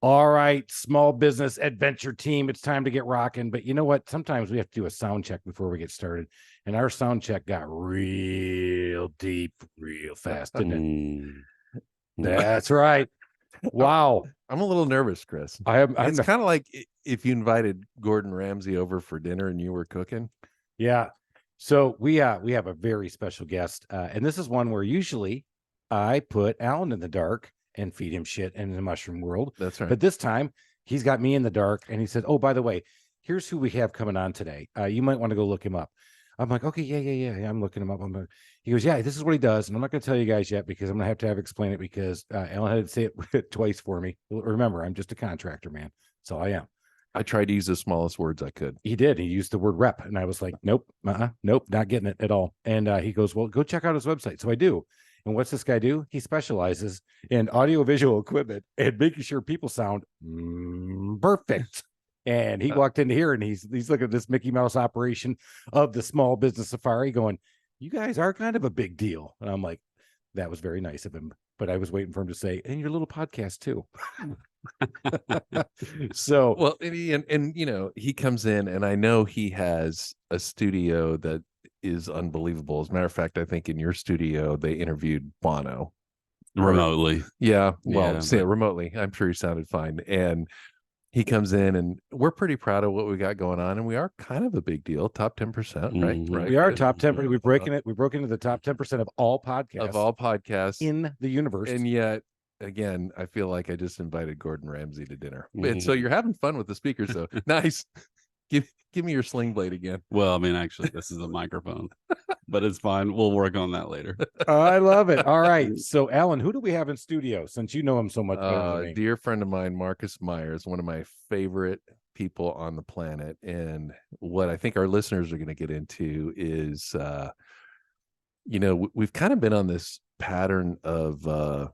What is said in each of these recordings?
All right, small business adventure team, it's time to get rocking. But you know what? Sometimes we have to do a sound check before we get started. And our sound check got real deep, real fast, didn't it? That's right. Wow. I'm a little nervous, Chris. It's kind of like if you invited Gordon Ramsay over for dinner and you were cooking. Yeah. So we have a very special guest. And this is one where usually I put Alan in the dark and feed him shit in the mushroom world. That's right. But this time he's got me in the dark, and he said, "Oh, by the way, here's who we have coming on today. You might want to go look him up." I'm like, "Okay, yeah. I'm looking him up." He goes, "Yeah, this is what he does." And I'm not going to tell you guys yet because I'm going to have explain it because Alan had to say it twice for me. Remember, I'm just a contractor, man. So I am. I tried to use the smallest words I could. He did. He used the word rep. And I was like, nope, nope, not getting it at all. And he goes, "Well, go check out his website." So I do. And what's this guy do? He specializes in audiovisual equipment and making sure people sound perfect. And he walked into here and he's looking at this Mickey Mouse operation of the small business safari going, "You guys are kind of a big deal." And I'm like, that was very nice of him. But I was waiting for him to say, "And your little podcast too." So, well, and you know, he comes in and I know he has a studio that is unbelievable. As a matter of fact, I think in your studio they interviewed Bono remotely. Remotely. I'm sure he sounded fine. And he comes in and we're pretty proud of what we got going on, and we are kind of a big deal. Top 10%, right? We are top 10%. We broke into the top 10% of all podcasts in the universe. And yet, again, I feel like I just invited Gordon Ramsay to dinner. And so you're having fun with the speakers, so nice. Give me your sling blade again. Well, I mean, actually, this is a microphone, but it's fine. We'll work on that later. I love it. All right. So, Alan, who do we have in studio since you know him so much better than me? Dear friend of mine, Marcus Myers, one of my favorite people on the planet. And what I think our listeners are going to get into is, we've kind of been on this pattern of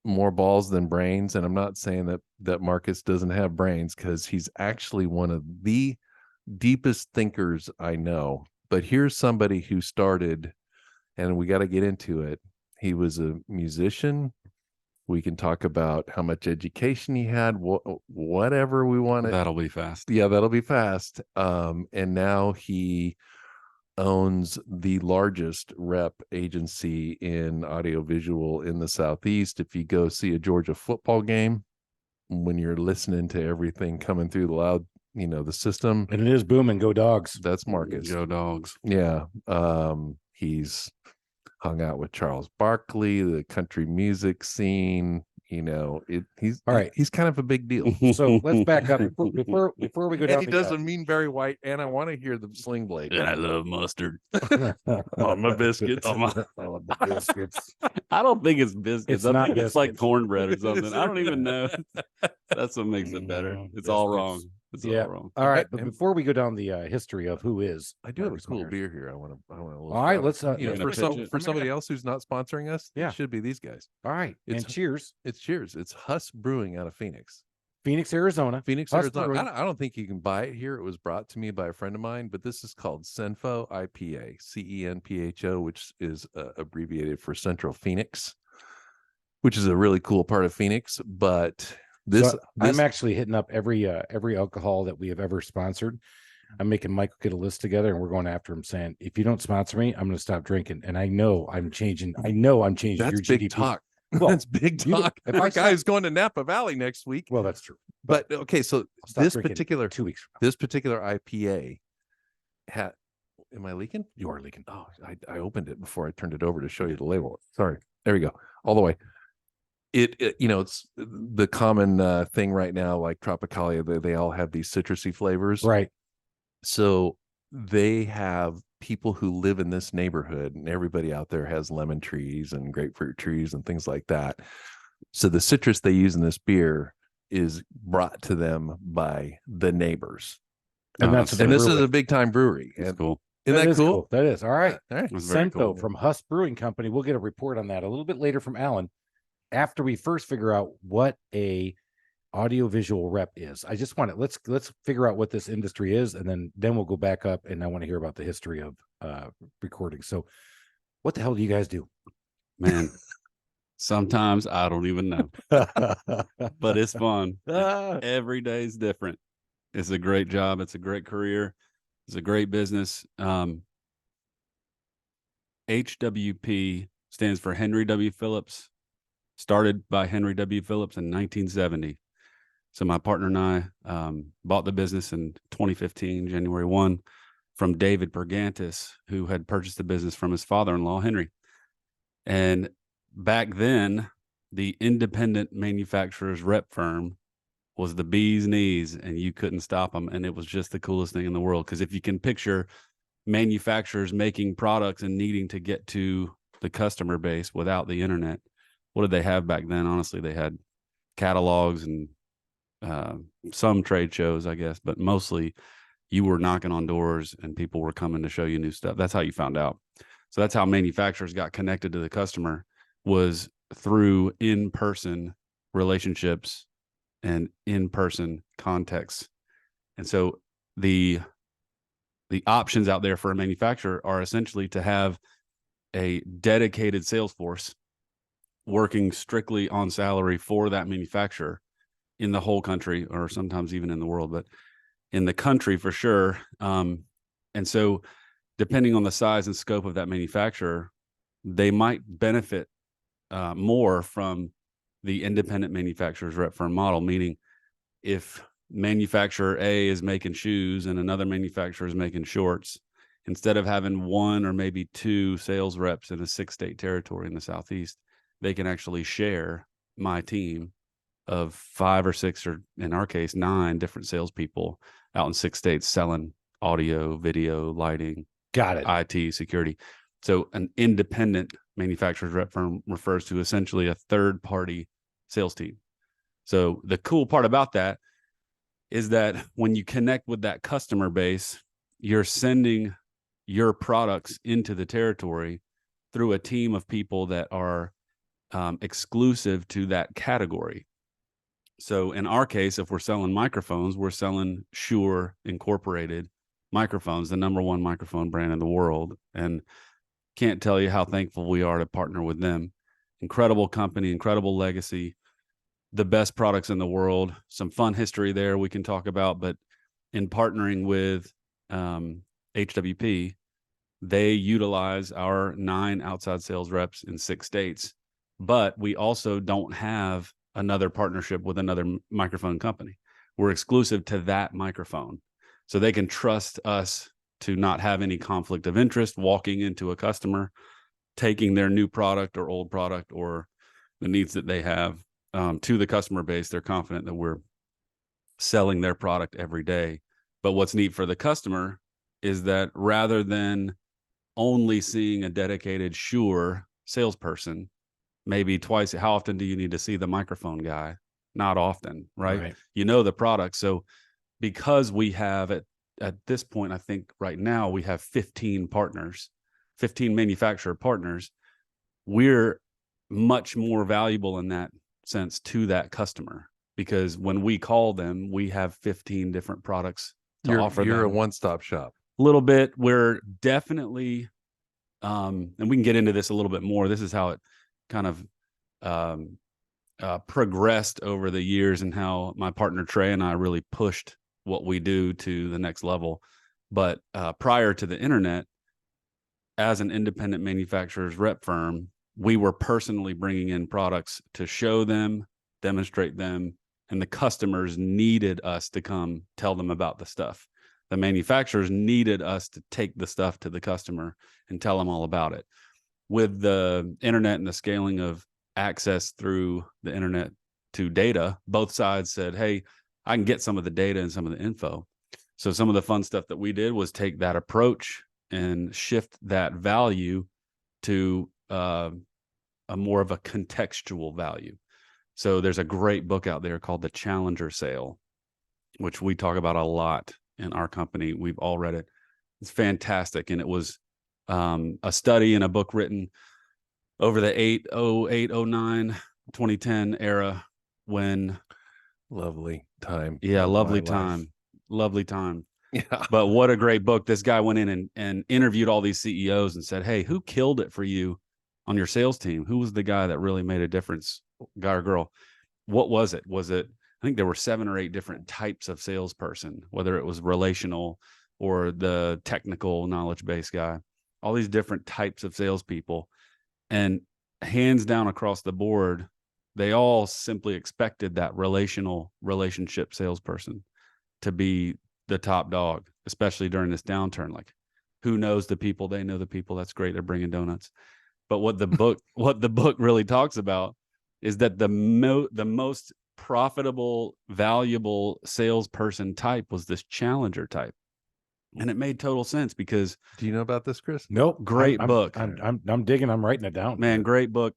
more balls than brains. And I'm not saying that Marcus doesn't have brains, because he's actually one of the deepest thinkers I know. But here's somebody who started, and we got to get into it. He was a musician. We can talk about how much education he had, whatever we want. That'll be fast. Yeah, that'll be fast. And now he owns the largest rep agency in audiovisual in the Southeast. If you go see a Georgia football game, when you're listening to everything coming through the loud, the system, and it is booming, go Dogs. That's Marcus. Go Dogs. Yeah. He's hung out with Charles Barkley, the country music scene. He's all right. He's kind of a big deal. So let's back up before we go down. And he doesn't mean very white, and I want to hear the sling blade. And I love mustard on my biscuits. On my biscuits. I don't think it's biscuits. It's not. It's like cornbread or something. I don't even know. That's what makes it better. It's all wrong. It's all wrong. All right, but before we go down the history of who is, I do have a cool beer here. I want to. All right, let's. For somebody else who's not sponsoring us, it should be these guys. All right, and cheers. It's cheers. It's Huss Brewing out of Phoenix, Arizona. Arizona. I don't think you can buy it here. It was brought to me by a friend of mine, but this is called Senpho IPA, CENPHO, which is abbreviated for Central Phoenix, which is a really cool part of Phoenix, but. I'm actually hitting up every alcohol that we have ever sponsored. I'm making Michael get a list together, and we're going after him saying, "If you don't sponsor me, I'm going to stop drinking." And I know I'm changing. That's your big GDP. Talk. Well, that's big talk. If our guy is going to Napa Valley next week. Well, that's true. But okay, so this particular 2 weeks from now. This particular IPA had. Am I leaking? You are leaking. Oh, I opened it before I turned it over to show you the label. Sorry. There we go. All the way. It's the common thing right now, like Tropicalia, they all have these citrusy flavors. Right. So they have people who live in this neighborhood, and everybody out there has lemon trees and grapefruit trees and things like that. So the citrus they use in this beer is brought to them by the neighbors. And this is a big time brewery. That's cool. Isn't that cool? That is. All right. Senpho cool. From Huss Brewing Company. We'll get a report on that a little bit later from Alan, after we first figure out what a audiovisual rep is. I just want it. Let's figure out what this industry is, and then we'll go back up, and I want to hear about the history of recording. So what the hell do you guys do? Man. Sometimes I don't even know, but it's fun. Every day is different. It's a great job. It's a great career. It's a great business. HWP stands for Henry W. Phillips, started by Henry W. Phillips in 1970. So my partner and I bought the business in 2015, January 1, from David Pergantis, who had purchased the business from his father-in-law, Henry. And back then, the independent manufacturer's rep firm was the bee's knees, and you couldn't stop them. And it was just the coolest thing in the world. Because if you can picture manufacturers making products and needing to get to the customer base without the internet, what did they have back then? Honestly, they had catalogs and some trade shows, I guess, but mostly you were knocking on doors and people were coming to show you new stuff. That's how you found out. So that's how manufacturers got connected to the customer, was through in-person relationships and in-person contexts. And so the options out there for a manufacturer are essentially to have a dedicated sales force working strictly on salary for that manufacturer in the whole country, or sometimes even in the world, but in the country for sure. And so depending on the size and scope of that manufacturer, they might benefit more from the independent manufacturer's rep firm model, meaning if manufacturer A is making shoes and another manufacturer is making shorts, instead of having one or maybe two sales reps in a 6-state territory in the Southeast, they can actually share my team of 5 or 6, or in our case, 9 different salespeople out in 6 states selling audio, video, lighting, Got it. IT, security. So an independent manufacturer's rep firm refers to essentially a third-party sales team. So the cool part about that is that when you connect with that customer base, you're sending your products into the territory through a team of people that are exclusive to that category. So in our case, if we're selling microphones, we're selling Shure Incorporated microphones, the #1 microphone brand in the world. And can't tell you how thankful we are to partner with them. Incredible company, incredible legacy, the best products in the world. Some fun history there we can talk about, but in partnering with HWP, they utilize our 9 outside sales reps in 6 states, but we also don't have another partnership with another microphone company. We're exclusive to that microphone. So they can trust us to not have any conflict of interest walking into a customer, taking their new product or old product or the needs that they have to the customer base. They're confident that we're selling their product every day. But what's neat for the customer is that rather than only seeing a dedicated Shure salesperson, maybe twice, how often do you need to see the microphone guy? Not often, right? You know the product. So because we have at this point, I think right now we have 15 partners, 15 manufacturer partners. We're much more valuable in that sense to that customer, because when we call them, we have 15 different products to offer them. You're a one-stop shop. A little bit. We're definitely, and we can get into this a little bit more. This is how it kind of progressed over the years and how my partner Trey and I really pushed what we do to the next level. But prior to the internet, as an independent manufacturer's rep firm, we were personally bringing in products to show them, demonstrate them, and the customers needed us to come tell them about the stuff. The manufacturers needed us to take the stuff to the customer and tell them all about it. With the internet and the scaling of access through the internet to data, both sides said, hey, I can get some of the data and some of the info. So some of the fun stuff that we did was take that approach and shift that value to a more of a contextual value. So there's a great book out there called The Challenger Sale, which we talk about a lot in our company. We've all read it. It's fantastic. And it was a study and a book written over the 08, 09, 2010 era when... Lovely time. Yeah, lovely time. Lovely time. Yeah. But what a great book. This guy went in and interviewed all these CEOs and said, hey, who killed it for you on your sales team, who was the guy that really made a difference, guy or girl? What was it? I think there were 7 or 8 different types of salesperson, whether it was relational or the technical knowledge-based guy, all these different types of salespeople. And hands down across the board, they all simply expected that relationship salesperson to be the top dog, especially during this downturn. Like, who knows the people? They know the people. That's great. They're bringing donuts. But what the book really talks about is that the most profitable, valuable salesperson type was this challenger type. And it made total sense because, do you know about this, Chris? Nope. Great book. I'm digging. I'm writing it down. Man, great book.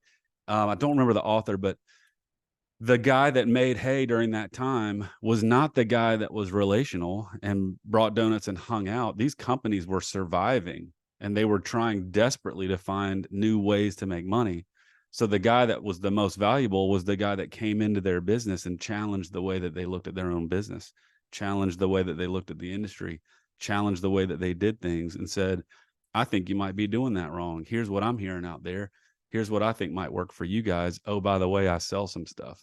I don't remember the author, but the guy that made hay during that time was not the guy that was relational and brought donuts and hung out. These companies were surviving and they were trying desperately to find new ways to make money. So the guy that was the most valuable was the guy that came into their business and challenged the way that they looked at their own business, challenged the way that they looked at the industry, challenged the way that they did things, and said, I think you might be doing that wrong. Here's what I'm hearing out there. Here's what I think might work for you guys. Oh, by the way, I sell some stuff.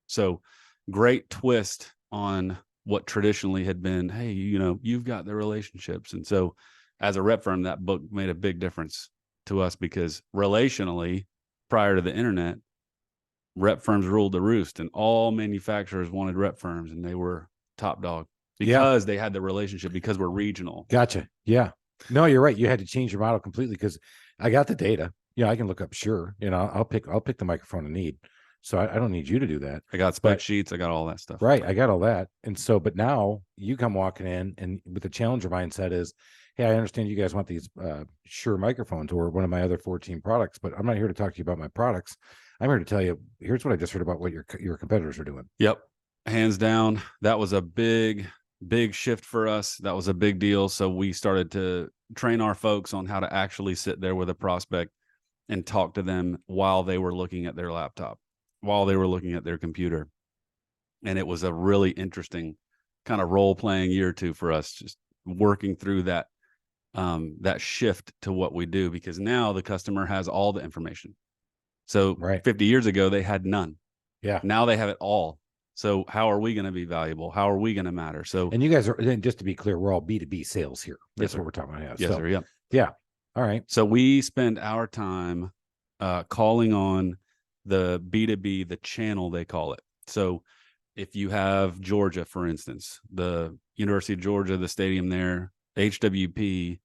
So great twist on what traditionally had been, hey, you've got the relationships. And so as a rep firm, that book made a big difference to us because relationally, prior to the internet, rep firms ruled the roost and all manufacturers wanted rep firms and they were top dog because they had the relationship, because we're regional. Gotcha. Yeah. No, you're right. You had to change your model completely because I got the data. I can look up, sure. I'll pick the microphone I need. So I don't need you to do that. I got spec sheets. I got all that stuff. Right. I got all that. And so, but now you come walking in and with the challenger mindset is, hey, I understand you guys want these Shure microphones or one of my other 14 products, but I'm not here to talk to you about my products. I'm here to tell you, here's what I just heard about what your competitors are doing. Yep. Hands down. That was a big shift for us. That was a big deal. So we started to train our folks on how to actually sit there with a prospect and talk to them while they were looking at their laptop, while they were looking at their computer. And it was a really interesting kind of role-playing year or two for us, just working through that shift to what we do, because now the customer has all the information. So 50 years ago, they had none. Yeah. Now they have it all. So how are we going to be valuable? How are we going to matter? So, and you guys are, just to be clear, we're all B2B sales here. That's what we're talking about. Yes, sir. Yep. Yeah. All right. So we spend our time calling on the B2B, the channel they call it. So if you have Georgia, for instance, the University of Georgia, the stadium there, HWP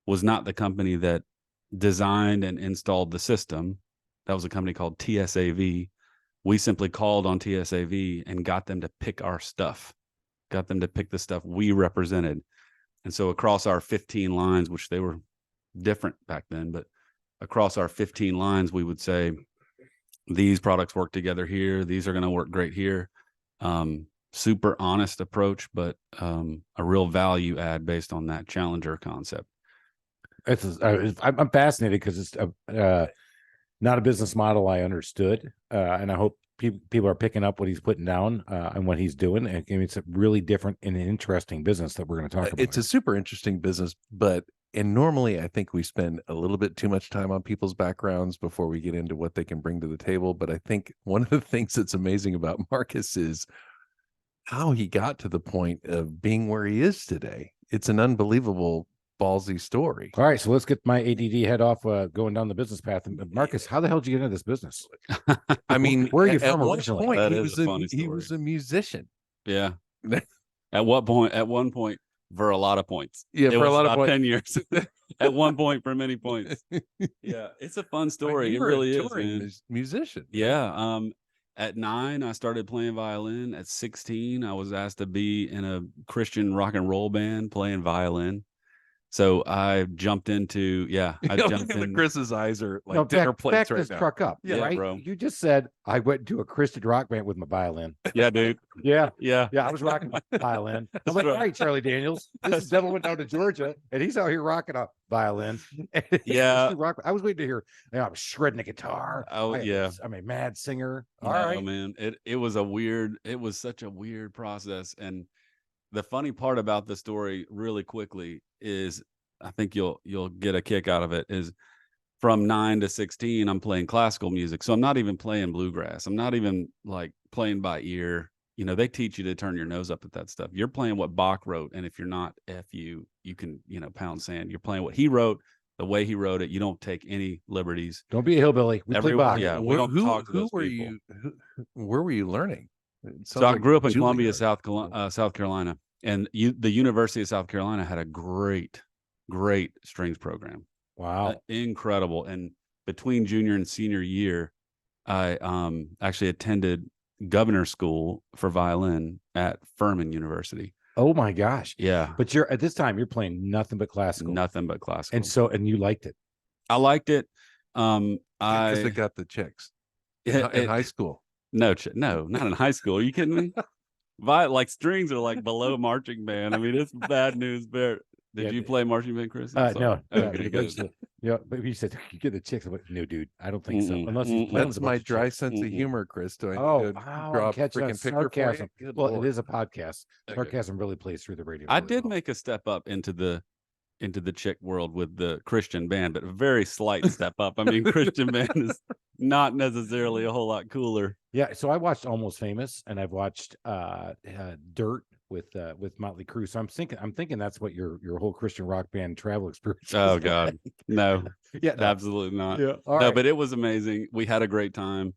was not the company that designed and installed the system. That was a company called TSAV. We simply called on TSAV and got them to pick our stuff, got them to pick the stuff we represented. And so across our 15 lines, which they were different back then, but across our 15 lines, we would say, these products work together here. These are going to work great here. Super honest approach, but a real value add based on that challenger concept. I'm fascinated because it's not a business model I understood, and I hope people are picking up what he's putting down and what he's doing. And it's a really different and interesting business that we're going to talk about. It's a super interesting business, and normally I think we spend a little bit too much time on people's backgrounds before we get into what they can bring to the table. But I think one of the things that's amazing about Marcus is how he got to the point of being where he is today. It's an unbelievable ballsy story. All right, so let's get my ADD head off going down the busis path. And Marcus, how the hell did you get into this business? I mean, where are you from originally? Point, he was a musician. Yeah. At one point, for a lot of points. Yeah, for a lot of points. 10 years. At one point, for many points. Yeah, it's a fun story. It really is, man. Musician. Yeah. At 9, I started playing violin. At 16, I was asked to be in a Christian rock and roll band playing violin. So I jumped into, jumped in. Chris's eyes are like dinner plates right now. Truck up. Yeah, right? bro. You just said I went to a Christian rock band with my violin. Yeah, dude. Yeah. Yeah. I was rocking my violin. I'm like, all right, Charlie Daniels. This is Devil went down to Georgia, and he's out here rocking a violin. Yeah. I was waiting to hear. I was shredding a guitar. Oh, yeah. I'm a mad singer. All right, man. It was such a weird process. And the funny part about the story, really quickly, is I think you'll get a kick out of it, is from 9 to 16, I'm playing classical music. So I'm not even playing bluegrass. I'm not even like playing by ear. You know, they teach you to turn your nose up at that stuff. You're playing what Bach wrote. And if you're not you can, pound sand. You're playing what he wrote, the way he wrote it. You don't take any liberties. Don't be a hillbilly. We play Bach. Yeah, we don't talk to those were people. Where were you learning? So I grew up in Columbia, South Carolina, and the University of South Carolina had a great strings program. Wow. Incredible. And between junior and senior year, I actually attended governor school for violin at Furman University. Oh my gosh. Yeah. But at this time you're playing nothing but classical. Nothing but classical. And you liked it. I liked it. Because they got the chicks in high school. No, not in high school. Are you kidding me? Like strings are like below marching band. I mean, it's bad news, Bear. Did you play marching band, Chris? No. Okay, good. Yeah, but you said you get the chicks. I'm like, no, dude, I don't think so. Unless that's my dry sense of humor, Chris. Do I draw a freaking picture for you? Well, it is a podcast. Sarcasm really plays through the radio. I did make a step up into the chick world with the Christian band, but a very slight step up. I mean, Christian band is not necessarily a whole lot cooler. Yeah, so I watched Almost Famous, and I've watched Dirt with Motley Crue. So I'm thinking that's what your whole Christian rock band travel experience. Oh God, no, yeah, no. Absolutely not. Yeah, no, but it was amazing. We had a great time.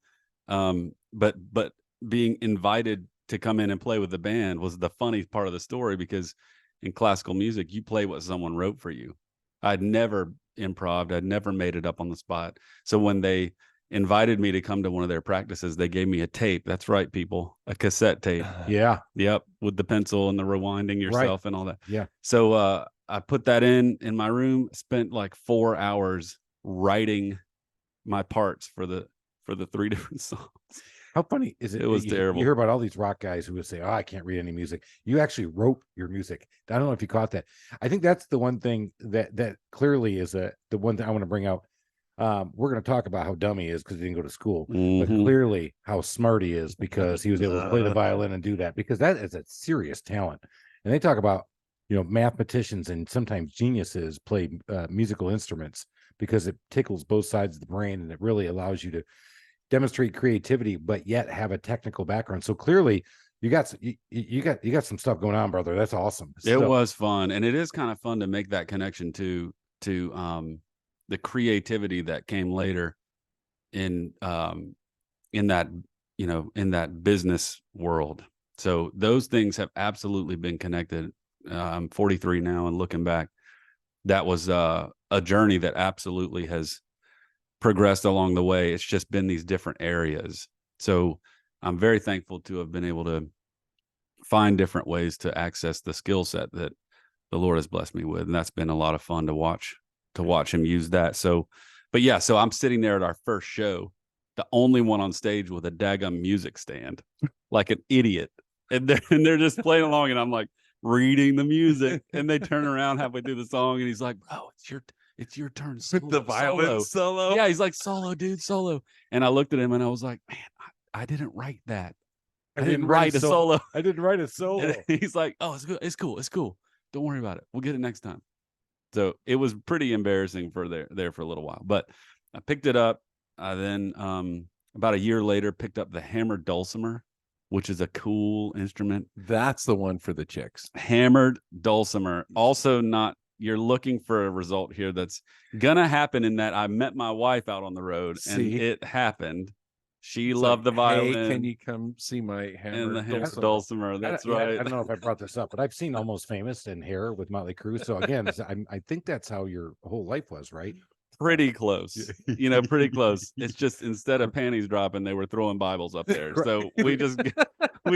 But being invited to come in and play with the band was the funny part of the story, because in classical music, you play what someone wrote for you. I'd never improv'd. I'd never made it up on the spot. So when they invited me to come to one of their practices, they gave me a tape. That's right, people, a cassette tape. Yeah. Yep. With the pencil and the rewinding yourself and all that. Yeah. So I put that in my room, spent like 4 hours writing my parts for the 3 different songs. How funny is it? It was terrible. You hear about all these rock guys who would say, "Oh, I can't read any music." You actually wrote your music. I don't know if you caught that. I think that's the one thing that clearly is the one thing I want to bring out. We're going to talk about how dumb he is because he didn't go to school, but clearly how smart he is because he was able to play the violin and do that, because that is a serious talent. And they talk about, mathematicians and sometimes geniuses play musical instruments because it tickles both sides of the brain, and it really allows you to demonstrate creativity, but yet have a technical background. So clearly you got some stuff going on, brother. That's awesome. It was fun. And it is kind of fun to make that connection to the creativity that came later in that business world. So those things have absolutely been connected. I'm 43 now, and looking back, that was a journey that absolutely has progressed along the way. It's just been these different areas. So I'm very thankful to have been able to find different ways to access the skill set that the Lord has blessed me with. And that's been a lot of fun to watch him use that. So I'm sitting there at our first show, the only one on stage with a daggum music stand, like an idiot. And they're just playing along, and I'm like reading the music, and they turn around halfway through the song, and he's like, "Oh, it's your turn." The violin solo. Yeah, he's like, "Solo, dude, solo." And I looked at him and I was like, "Man, I didn't write that. I didn't write a solo. I didn't write a solo." And he's like, "Oh, it's good. It's cool. Don't worry about it. We'll get it next time." So it was pretty embarrassing for there for a little while, but I picked it up. I then about a year later picked up the hammered dulcimer, which is a cool instrument. That's the one for the chicks. Hammered dulcimer. Also not, you're looking for a result here that's gonna happen, in that I met my wife out on the road and it happened. She loved the violin. Hey, can you come see my hammered dulcimer? That's right. I don't know if I brought this up, but I've seen Almost Famous and Hair with Motley Crue. So again, I think that's how your whole life was, right? Pretty close, pretty close. It's just instead of panties dropping, they were throwing Bibles up there. So we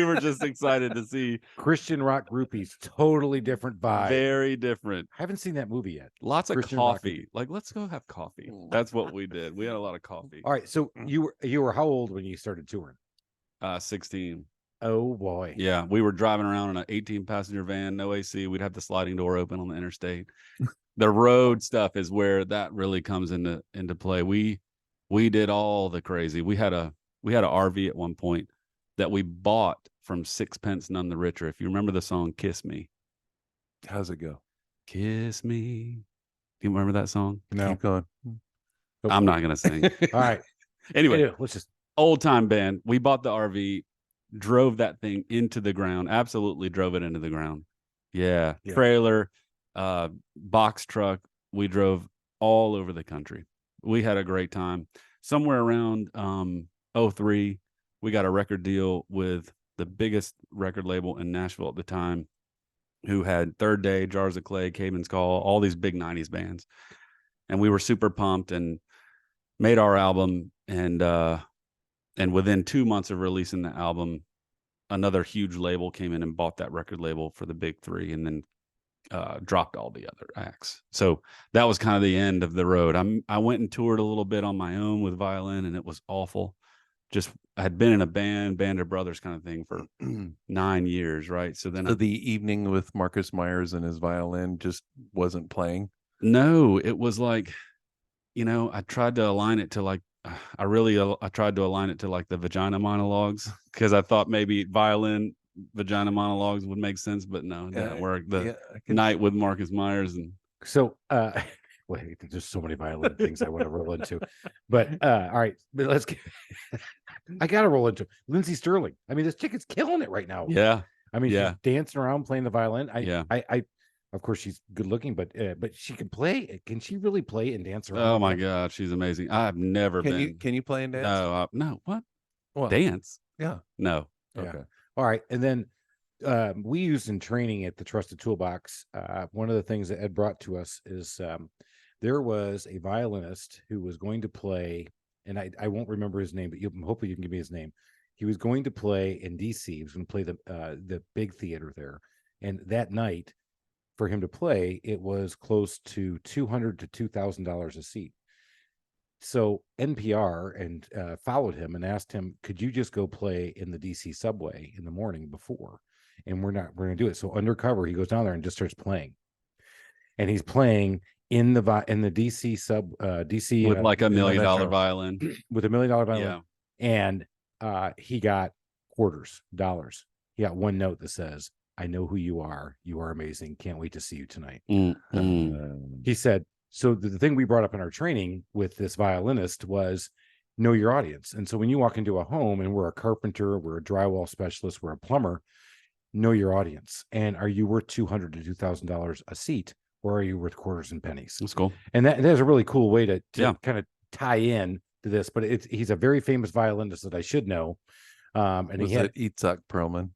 were just excited to see Christian rock groupies. Totally different vibe. Very different. I haven't seen that movie yet. Lots of Christian coffee. Like, let's go have coffee. That's what we did. We had a lot of coffee. All right. So you were how old when you started touring? 16. Oh boy. Yeah, we were driving around in an 18-passenger van, no AC. We'd have the sliding door open on the interstate. The road stuff is where that really comes into play. We did all the crazy. We had a RV at one point that we bought from Sixpence None the Richer. If you remember the song "Kiss Me," how's it go? Kiss me. Do you remember that song? No. Keep going. I'm not gonna sing. All right. Anyway, Let's just. old time band. We bought the RV, drove that thing into the ground. Absolutely drove it into the ground. Yeah. Trailer, box truck. We drove all over the country. We had a great time. Somewhere around 03, we got a record deal with the biggest record label in Nashville at the time, who had Third Day, Jars of Clay, Caveman's Call, all these big 90s bands. And we were super pumped and made our album. And within 2 months of releasing the album, another huge label came in and bought that record label for the big three, and then dropped all the other acts. So that was kind of the end of the road. I went and toured a little bit on my own with violin, and it was awful. I had been in a band of brothers kind of thing for 9 years, right? So then the evening with Marcus Myers and his violin just wasn't playing. No, it was like, I tried to align it to like, I tried to align it to like the vagina monologues, because I thought maybe violin vagina monologues would make sense, but no, it didn't work. The night with Marcus Myers and so wait, there's so many violin things I want to roll into, but all right, but let's get. I gotta roll into Lindsey Sterling. I mean, this chick is killing it right now. Yeah, I mean, she's dancing around playing the violin. I of course she's good looking, but she can play. Can she really play and dance around? Oh my God, she's amazing. I've never been. Can you play and dance? No, no. What? Dance? Yeah. No. Okay. All right, and then we used in training at the Trusted Toolbox. One of the things that Ed brought to us is there was a violinist who was going to play, and I won't remember his name, but hopefully you can give me his name. He was going to play in DC. He was going to play the big theater there, and that night, for him to play, it was close to $200 to $2,000 a seat. So NPR and followed him and asked him, could you just go play in the DC subway in the morning before? And we're going to do it. So undercover, he goes down there and just starts playing. And he's playing in the DC DC with like $1 million violin. With $1 million violin. Yeah. And he got dollars. He got one note that says, I know who you are. You are amazing. Can't wait to see you tonight. He said, so the thing we brought up in our training with this violinist was know your audience. And so when you walk into a home, and we're a carpenter, we're a drywall specialist, we're a plumber, know your audience. And are you worth $200 to $2,000 a seat, or are you worth quarters and pennies? That's cool. And that's a really cool way to kind of tie in to this. But he's a very famous violinist that I should know. And was it Itzhak Perlman?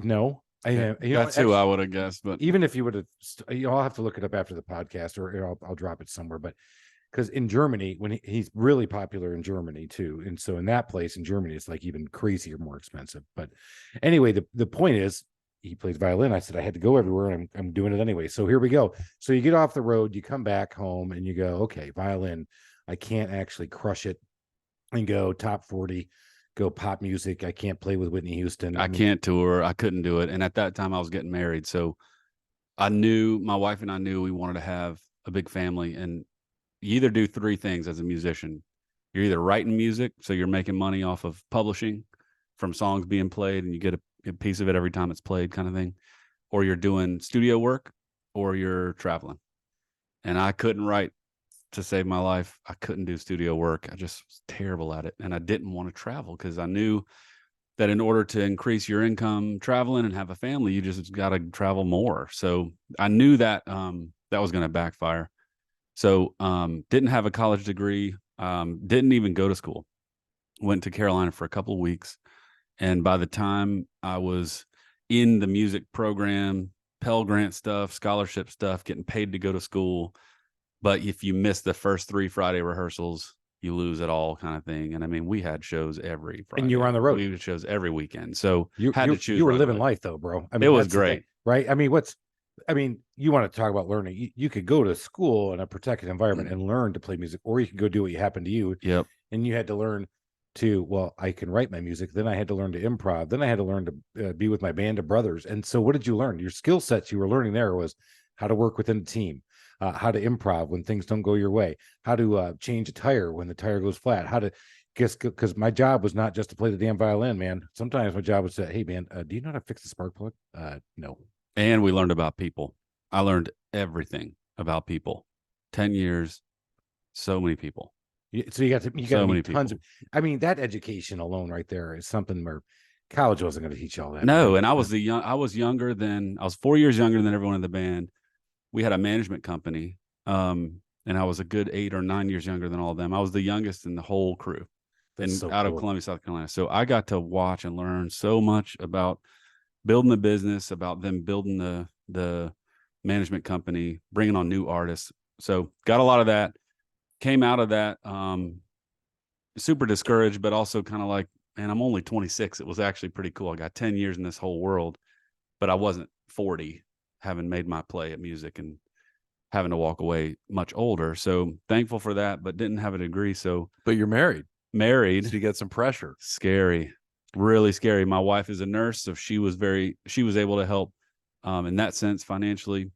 No. That's who I would have guessed, but even if you would have, I'll have to look it up after the podcast, or I'll drop it somewhere. But because in Germany, when he's really popular in Germany too, and so in that place in Germany, it's like even crazier, more expensive. But anyway, the point is, he plays violin. I said I had to go everywhere, and I'm doing it anyway. So here we go. So you get off the road, you come back home, and you go, okay, violin. I can't actually crush it and go top 40. Go pop music. I can't play with Whitney Houston. I can't tour. I couldn't do it. And at that time I was getting married. So my wife and I knew we wanted to have a big family, and you either do three things as a musician. You're either writing music, so you're making money off of publishing from songs being played, and you get a piece of it every time it's played, kind of thing, or you're doing studio work, or you're traveling. And I couldn't write to save my life. I couldn't do studio work. I just was terrible at it. And I didn't want to travel, because I knew that in order to increase your income traveling and have a family, you just got to travel more. So I knew that that was going to backfire. So didn't have a college degree, didn't even go to school. Went to Carolina for a couple of weeks. And by the time I was in the music program, Pell Grant stuff, scholarship stuff, getting paid to go to school, but if you miss the first 3 Friday rehearsals, you lose it all, kind of thing. And I mean, we had shows every Friday. And you were on the road. We had shows every weekend. So you had to choose. You were living life though, bro. I mean, it was great. Right? I mean, you want to talk about learning. You could go to school in a protected environment and learn to play music, or you could go do what happened to you. Yep. And you had to learn I can write my music. Then I had to learn to improv. Then I had to learn to be with my band of brothers. And so what did you learn? Your skill sets you were learning there was how to work within a team. How to improv when things don't go your way, how to change a tire when the tire goes flat, how to because my job was not just to play the damn violin, man. Sometimes my job was to, hey, man, do you know how to fix the spark plug? No. And we learned about people. I learned everything about people. 10 years So many people. So you got to So many meet tons people. of. I mean, that education alone, right there, is something where college wasn't going to teach you all that. No, right? and I was I was 4 years younger than everyone in the band. We had a management company, and I was a good 8 or 9 years younger than all of them. I was the youngest in the whole crew, out of Columbia, South Carolina. So I got to watch and learn so much about building the business, about them building the management company, bringing on new artists. So got a lot of that. Came out of that super discouraged, but also kind of like, man, I'm only 26. It was actually pretty cool. I got 10 years in this whole world, but I wasn't 40, having made my play at music and having to walk away much older. So thankful for that, but didn't have a degree. So, But you're married. So you get some pressure. Scary, really scary. My wife is a nurse, so she was able to help in that sense financially.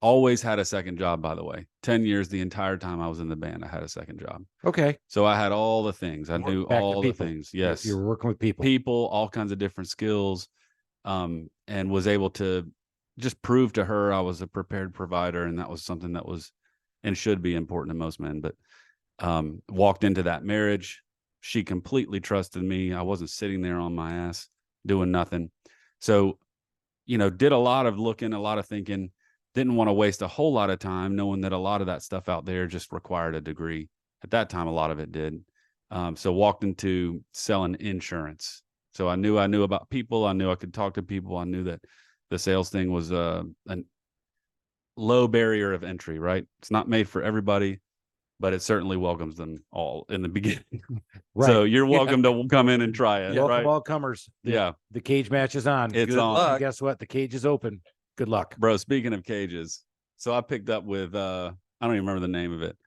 Always had a second job, by the way. 10 years, the entire time I was in the band, I had a second job. Okay. So I had all the things. I knew all the things. Yes. You were working with people. All kinds of different skills, and was able to just prove to her I was a prepared provider. And that was something that was and should be important to most men. But walked into that marriage. She completely trusted me. I wasn't sitting there on my ass doing nothing. So, did a lot of looking, a lot of thinking. Didn't want to waste a whole lot of time knowing that a lot of that stuff out there just required a degree. At that time, a lot of it did. So walked into selling insurance. So I knew about people. I knew I could talk to people. I knew that the sales thing was a low barrier of entry, right? It's not made for everybody, but it certainly welcomes them all in the beginning. Right. So you're welcome to come in and try it. Welcome right? all comers. The cage match is on. It's on. And guess what? The cage is open. Good luck. Bro, speaking of cages, so I picked up with I don't even remember the name of it.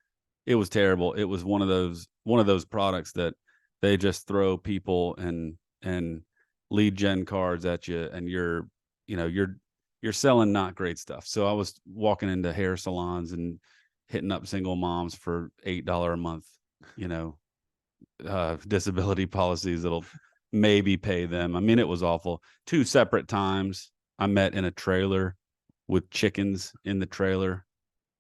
It was terrible. It was one of those products that they just throw people and lead gen cards at you, and you're selling not great stuff. So I was walking into hair salons and hitting up single moms for $8 a month, disability policies that'll maybe pay them. I mean, it was awful. 2 separate times I met in a trailer with chickens in the trailer.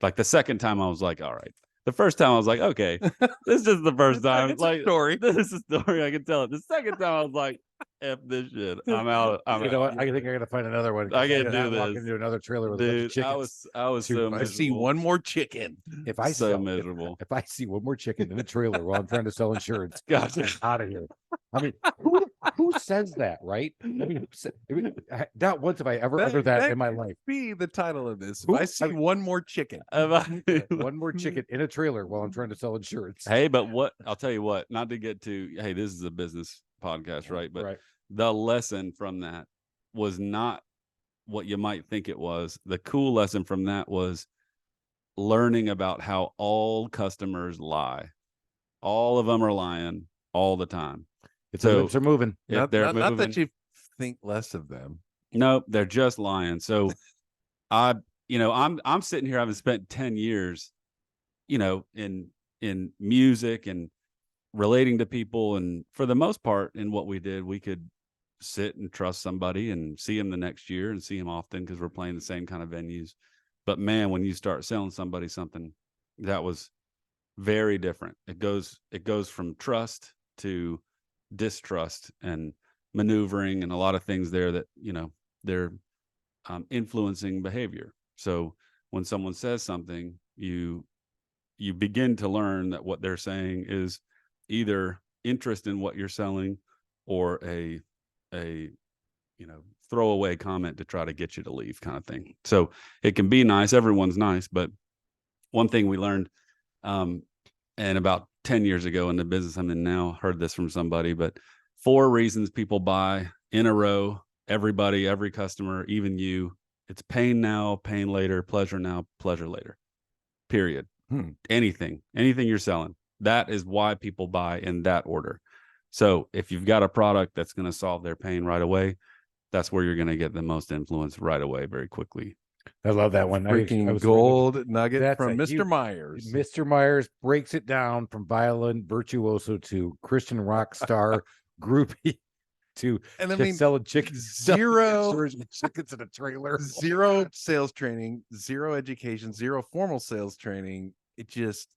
Like the second time I was like, all right. The first time I was like, okay, this is the first time. It's like, story. This is a story. I can tell it. The second time I was like, F this shit. I'm out. You know what? I think I gotta find another one. I can't do this. Walk into another trailer with a bunch of chickens. I was so miserable. I see one more chicken. If I miserable. If I see one more chicken in a trailer while I'm trying to sell insurance, gosh, out of here. I mean, who says that, right? I mean, not once have I ever uttered that in my life. Be the title of this. If I see one more chicken, one more chicken in a trailer while I'm trying to sell insurance. Hey, but I'll tell you what, not to get to, hey, this is a business podcast, right? But the lesson from that was not what you might think it was. The cool lesson from that was learning about how all customers lie. All of them are lying all the time. So lips are moving. Not that you think less of them. No, they're just lying. So I'm sitting here having spent 10 years, in music and relating to people. And for the most part, in what we did, we could sit and trust somebody and see them the next year and see them often because we're playing the same kind of venues. But man, when you start selling somebody something, that was very different. It goes from trust to distrust and maneuvering and a lot of things there that, they're influencing behavior. So when someone says something, you begin to learn that what they're saying is either interest in what you're selling or a throwaway comment to try to get you to leave kind of thing. So it can be nice. Everyone's nice. But one thing we learned, and about 10 years ago in the business I'm in now, heard this from somebody, but 4 reasons people buy in a row, everybody, every customer, even you. It's pain now, pain later, pleasure now, pleasure later, period. Anything you're selling. That is why people buy in that order. So if you've got a product that's going to solve their pain right away, that's where you're going to get the most influence right away, very quickly. I love that one. Freaking gold nugget from Mr. Myers. Mr. Myers breaks it down from violin virtuoso to Christian rock star groupie to selling chickens. Zero chickens in a trailer. Zero sales training, zero education, zero formal sales training. it just,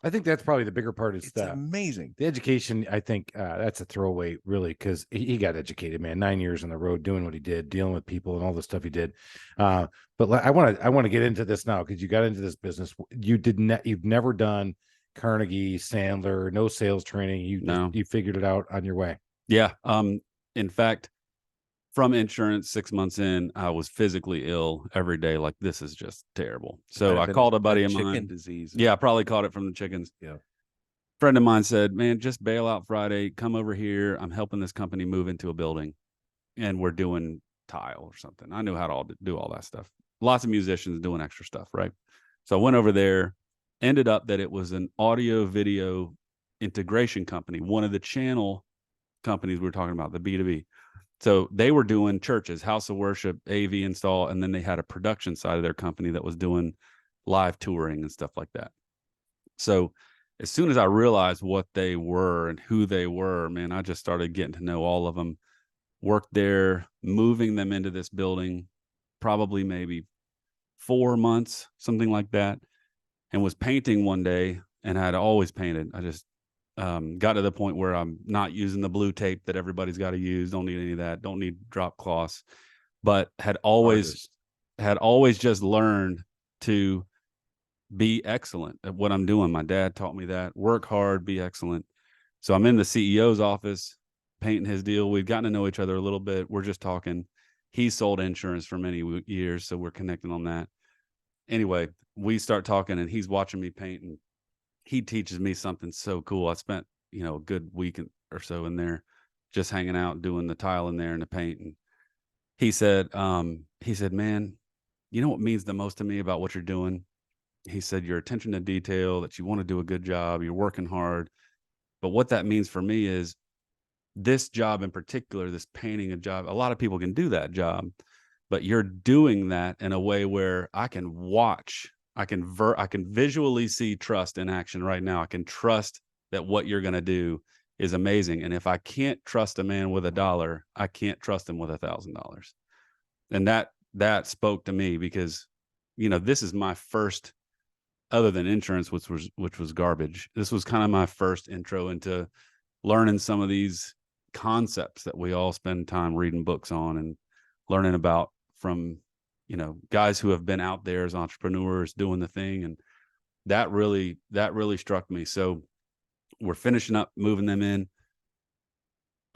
I think that's probably the bigger part. Is it's amazing. The education. I think that's a throwaway, really, because he got educated, man. 9 years on the road doing what he did, dealing with people and all the stuff he did. But I want to get into this now because you got into this business. You've never done Carnegie, Sandler, no sales training. You figured it out on your way. Yeah. In fact, from insurance, 6 months in, I was physically ill every day. Like, this is just terrible. So I called a buddy of mine. Chicken disease. Yeah, I probably caught it from the chickens. Yeah. Friend of mine said, man, just bail out Friday. Come over here. I'm helping this company move into a building, and we're doing tile or something. I knew how to do all that stuff. Lots of musicians doing extra stuff, right? So I went over there. Ended up that it was an audio video integration company, one of the channel companies we were talking about, the B2B. So they were doing churches, house of worship, AV install, and then they had a production side of their company that was doing live touring and stuff like that. So as soon as I realized what they were and who they were, man, I just started getting to know all of them, worked there, moving them into this building, probably maybe 4 months, something like that, and was painting one day, and I'd always painted. I just got to the point where I'm not using the blue tape that everybody's got to use. Don't need any of that. Don't need drop cloths, but had always just learned to be excellent at what I'm doing. My dad taught me that. Work hard, be excellent. So I'm in the CEO's office painting his deal. We've gotten to know each other a little bit. We're just talking. He sold insurance for many years, so we're connecting on that. Anyway, we start talking, and he's watching me paint, and he teaches me something so cool. I spent, a good week or so in there just hanging out, doing the tile in there and the paint. And he said, man, you know what means the most to me about what you're doing? He said, your attention to detail, that you want to do a good job, you're working hard. But what that means for me is this job in particular, this painting a job, a lot of people can do that job, but you're doing that in a way where I can watch, I can visually see trust in action right now. I can trust that what you're going to do is amazing. And if I can't trust a man with $1, I can't trust him with $1,000. And that spoke to me because, this is my first, other than insurance, which was garbage. This was kind of my first intro into learning some of these concepts that we all spend time reading books on and learning about from, guys who have been out there as entrepreneurs doing the thing. And that really struck me. So we're finishing up moving them in.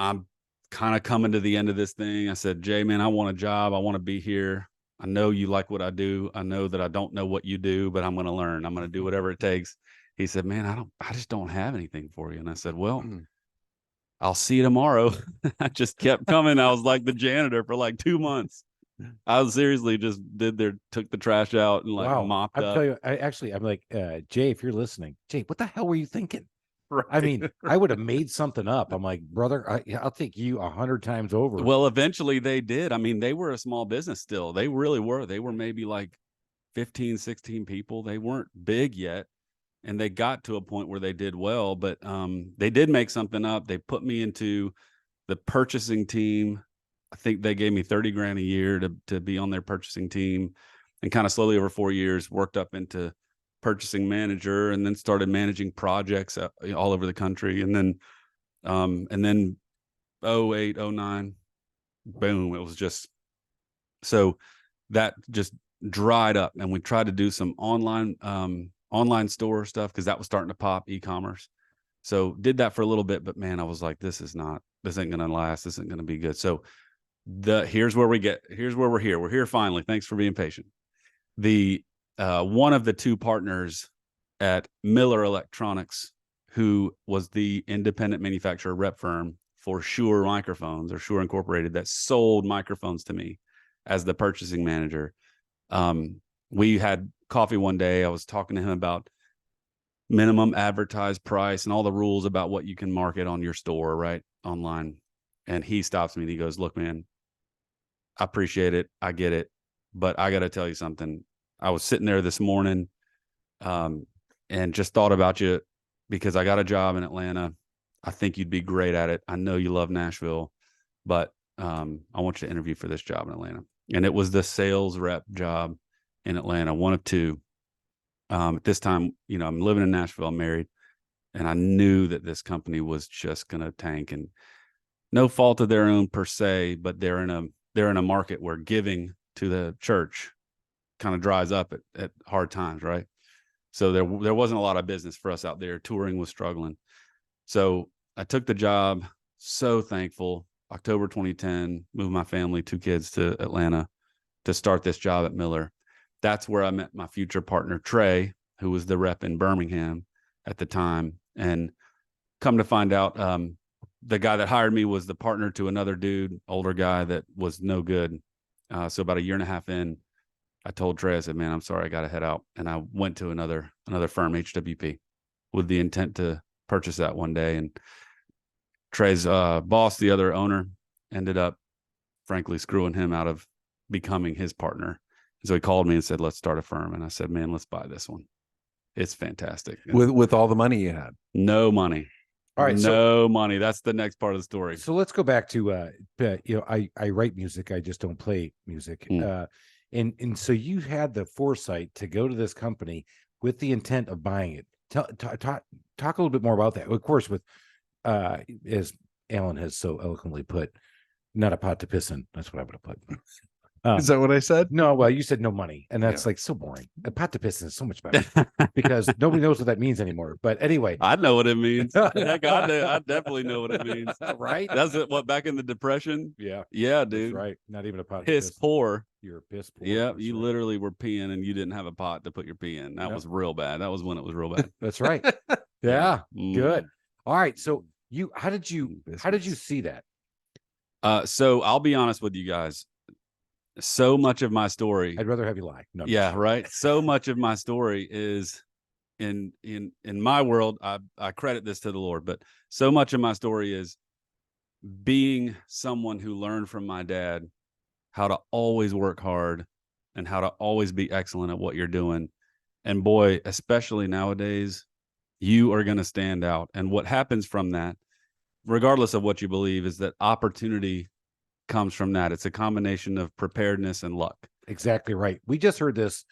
I'm kind of coming to the end of this thing. I said, Jay, man, I want a job. I want to be here. I know you like what I do. I know that I don't know what you do, but I'm going to learn. I'm going to do whatever it takes. He said, man, I just don't have anything for you. And I said, well, I'll see you tomorrow. I just kept coming. I was like the janitor for like 2 months. I was seriously just took the trash out and mopped up. I'll tell you, I'm like, Jay, if you're listening, Jay, what the hell were you thinking? Right. I mean, I would have made something up. I'm like, brother, I'll take you 100 times over. Well, eventually they did. I mean, they were a small business still. They really were. They were maybe like 15, 16 people. They weren't big yet. And they got to a point where they did well, but they did make something up. They put me into the purchasing team. I think they gave me $30,000 a year to be on their purchasing team, and kind of slowly over 4 years worked up into purchasing manager, and then started managing projects all over the country. And then 08, 09, boom, it was just, so that just dried up. And we tried to do some online store stuff because that was starting to pop, e-commerce. So did that for a little bit, but man, I was like, this ain't going to last. This isn't going to be good. So here's where we're here. We're here finally. Thanks for being patient. One of the two partners at Miller Electronics, who was the independent manufacturer rep firm for Shure microphones, or Shure Incorporated, that sold microphones to me as the purchasing manager. We had coffee one day. I was talking to him about minimum advertised price and all the rules about what you can market on your store, right, online. And he stops me and he goes, look, man, I appreciate it. I get it. But I got to tell you something. I was sitting there this morning and just thought about you because I got a job in Atlanta. I think you'd be great at it. I know you love Nashville, but I want you to interview for this job in Atlanta. And it was the sales rep job in Atlanta, one of two. At this time, I'm living in Nashville, I'm married, and I knew that this company was just going to tank, and no fault of their own per se, but they're in a market where giving to the church kind of dries up at hard times, right? So there wasn't a lot of business for us out there. Touring was struggling. So I took the job, so thankful. October 2010, moved my family, 2 kids to Atlanta to start this job at Miller. That's where I met my future partner, Trey, who was the rep in Birmingham at the time. And come to find out, the guy that hired me was the partner to another dude, older guy that was no good. So about a year and a half in, I told Trey, I said, man, I'm sorry, I got to head out. And I went to another firm, HWP, with the intent to purchase that one day. And Trey's boss, the other owner, ended up, frankly, screwing him out of becoming his partner. So he called me and said, let's start a firm. And I said, man, let's buy this one. It's fantastic. With all the money you had. No money. All right. No money. That's the next part of the story. So let's go back to, I write music. I just don't play music. And so you had the foresight to go to this company with the intent of buying it. Talk a little bit more about that. Of course, with, as Alan has so eloquently put, not a pot to piss in. That's what I would have put. Is that what I said? No, well, you said no money, and that's like so boring. A pot to piss in is so much better because nobody knows what that means anymore. But anyway, I know what it means. Heck, I definitely know what it means. Right? That's it. What, back in the Depression? Yeah, dude. that's right. Not even a pot. Piss poor. You're a piss poor. Yeah, That's you right. literally were peeing and you didn't have a pot to put your pee in. That was real bad. That was when it was real bad. That's right. Yeah, Mm. good. All right. So how did you see that? So I'll be honest with you guys. So much of my story, I'd rather have you lie. No, yeah, right. So much of my story is in my world. I credit this to the Lord, but so much of my story is being someone who learned from my dad how to always work hard and how to always be excellent at what you're doing. And boy, especially nowadays, you are going to stand out. And what happens from that, regardless of what you believe, is that opportunity comes from that. It's a combination of preparedness and luck. Exactly right. We just heard this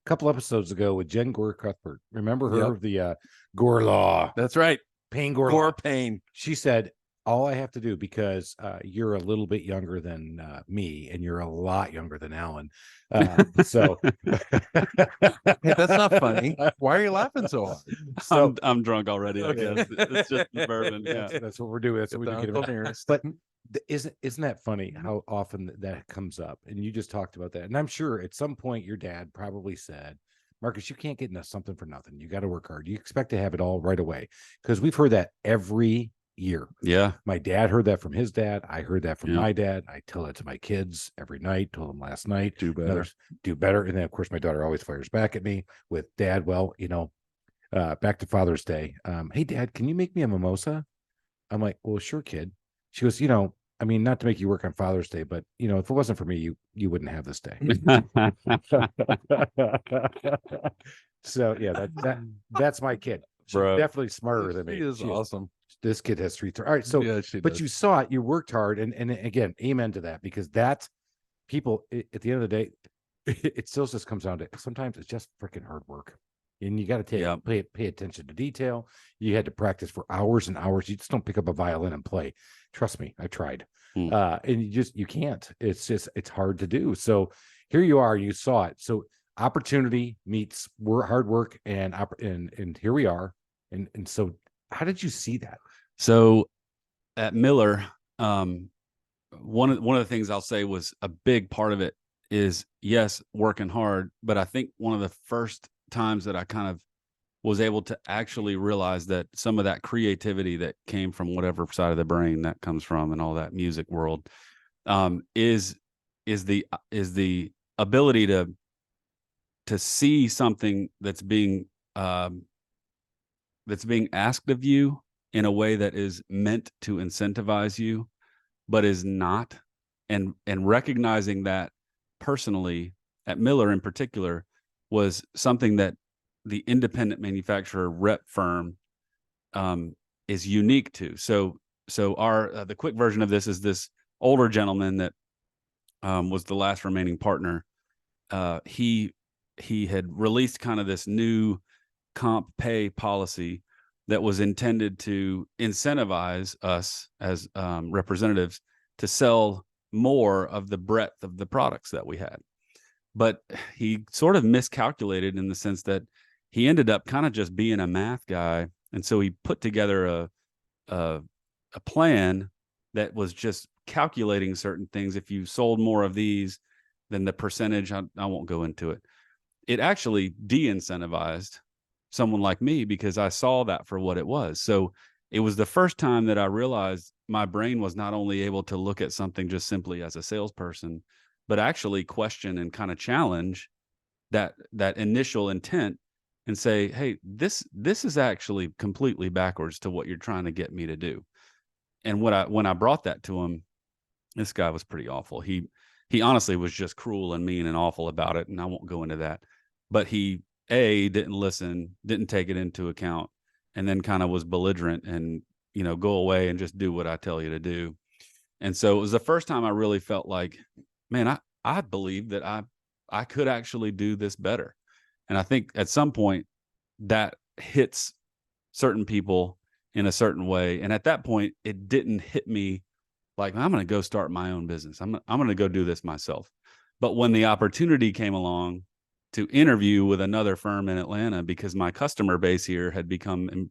a couple episodes ago with Jen Gore Cuthbert. Remember her? Yep. The Gore Law. That's right. Pain Gore Gore Law. pain. She said, all I have to do, because you're a little bit younger than me, and you're a lot younger than Alan. So Hey, that's not funny. Why are you laughing so hard? So I'm drunk already. I Okay. guess it's just the bourbon. Yeah. that's what we're doing. That's what we do. But isn't that funny how often that comes up? And you just talked about that. And I'm sure at some point your dad probably said, Marcus, you can't get into something for nothing. You got to work hard. You expect to have it all right away. Because we've heard that every year. Yeah. My dad heard that from his dad. I heard that from Yeah. my dad. I tell it to my kids every night. Told them last night. Do better. Others, do better. And then of course my daughter always fires back at me with, Dad, well, back to Father's Day. Hey Dad, can you make me a mimosa? I'm like, well, sure, kid. She goes, I mean, not to make you work on Father's Day, but if it wasn't for me, you wouldn't have this day. So yeah, that's my kid. She's Bro. definitely smarter than me. She is awesome. This kid has 3. All right, so Yeah, she but does. you saw it, you worked hard, and again, amen to that, because that's people at the end of the day, it still just comes down to sometimes it's just freaking hard work. And you got to pay attention to detail. You had to practice for hours and hours. You just don't pick up a violin and play. Trust me, I tried. And you can't. It's hard to do. So here you are, you saw it. So opportunity meets hard work, and here we are. And so how did you see that? So at Miller, one of the things I'll say was a big part of it is, yes, working hard. But I think one of the first times that I kind of was able to actually realize that some of that creativity that came from whatever side of the brain that comes from and all that music world is the ability to see something that's being asked of you in a way that is meant to incentivize you, but is not, and recognizing that personally at Miller in particular was something that the independent manufacturer rep firm is unique to. So our the quick version of this is this older gentleman that was the last remaining partner. He he had released kind of this new comp pay policy that was intended to incentivize us as representatives to sell more of the breadth of the products that we had. But he sort of miscalculated in the sense that he ended up kind of just being a math guy. And so he put together a plan that was just calculating certain things. If you sold more of these, then the percentage, I won't go into it. It actually de-incentivized someone like me because I saw that for what it was. So it was the first time that I realized my brain was not only able to look at something just simply as a salesperson, but actually question and kind of challenge that initial intent and say, hey, this is actually completely backwards to what you're trying to get me to do. And when I brought that to him, this guy was pretty awful. He honestly was just cruel and mean and awful about it. And I won't go into that, but he didn't listen, didn't take it into account, and then kind of was belligerent and, go away and just do what I tell you to do. And so it was the first time I really felt like, man, I believe that I could actually do this better. And I think at some point that hits certain people in a certain way. And at that point, it didn't hit me like, I'm going to go start my own business. I'm going to go do this myself. But when the opportunity came along to interview with another firm in Atlanta, because my customer base here had become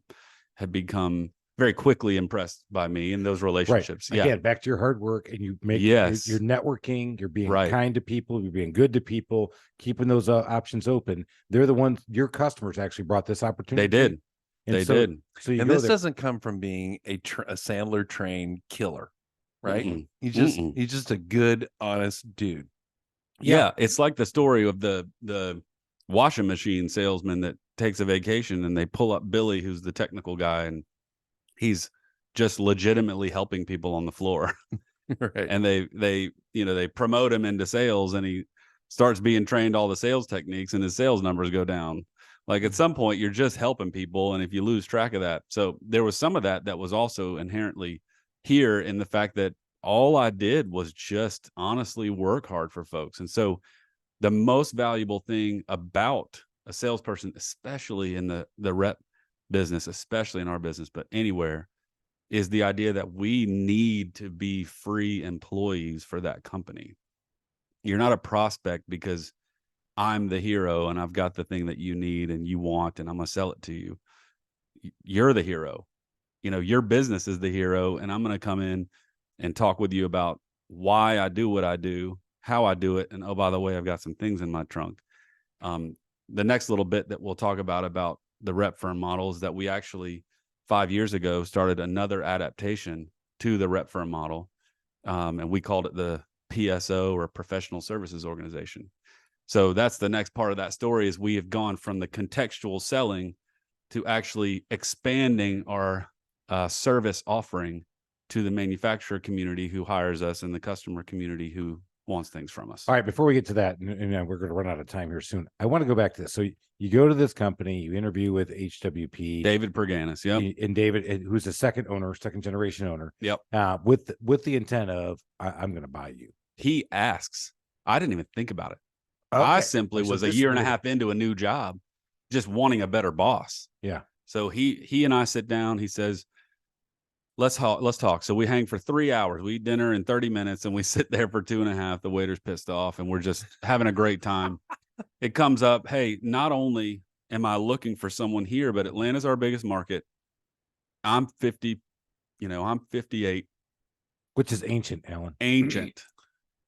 very quickly impressed by me and those relationships. Right. Again, back to your hard work, and you make you're networking, you're being kind to people, you're being good to people, keeping those options open. They're the ones, your customers actually brought this opportunity. They did. So and this doesn't come from being a Sandler trained killer, right? Mm-mm. He's just a good, honest dude. Yeah. It's like the story of the washing machine salesman that takes a vacation and they pull up Billy, who's the technical guy, and he's just legitimately helping people on the floor. Right. And they promote him into sales, and he starts being trained all the sales techniques, and his sales numbers go down. Like at some point you're just helping people. And if you lose track of that, so there was some of that was also inherently here in the fact that all I did was just honestly work hard for folks. And so the most valuable thing about a salesperson, especially in the rep business, especially in our business, but anywhere, is the idea that we need to be free employees for that company. You're not a prospect because I'm the hero and I've got the thing that you need and you want, and I'm going to sell it to you. You're the hero. Your business is the hero, and I'm going to come in and talk with you about why I do what I do, how I do it. And oh, by the way, I've got some things in my trunk. The next little bit that we'll talk about the rep firm model is that we actually 5 years ago started another adaptation to the rep firm model. And we called it the PSO, or Professional Services Organization. So that's the next part of that story, is we have gone from the contextual selling to actually expanding our service offering to the manufacturer community who hires us and the customer community who wants things from us. All right, before we get to that, and we're going to run out of time here soon, I want to go back to this. So you go to this company, you interview with HWP, David Perganis, and David, who's a second generation owner, with the intent of I'm going to buy you. He asks. I didn't even think about it. Okay. I simply was a year and a half into a new job, just wanting a better boss. Yeah. So he and I sit down. He says, let's talk. So we hang for 3 hours. We eat dinner in 30 minutes, and we sit there for 2.5. The waiter's pissed off, and we're just having a great time. It comes up, hey, not only am I looking for someone here, but Atlanta's our biggest market. I'm 50, I'm 58. Which is ancient, Alan. Ancient.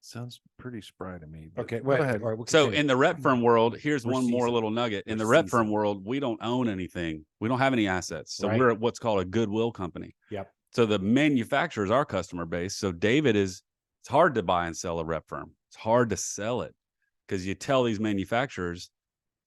Sounds pretty spry to me. Okay, go ahead. Right, so in the rep firm world, here's We're one more seasoned. little nugget. In We're the rep seasoned. firm world, we don't own anything. We don't have any assets. So Right. we're what's called a goodwill company. Yep. So the manufacturer is our customer base. So David it's hard to buy and sell a rep firm. It's hard to sell it because you tell these manufacturers,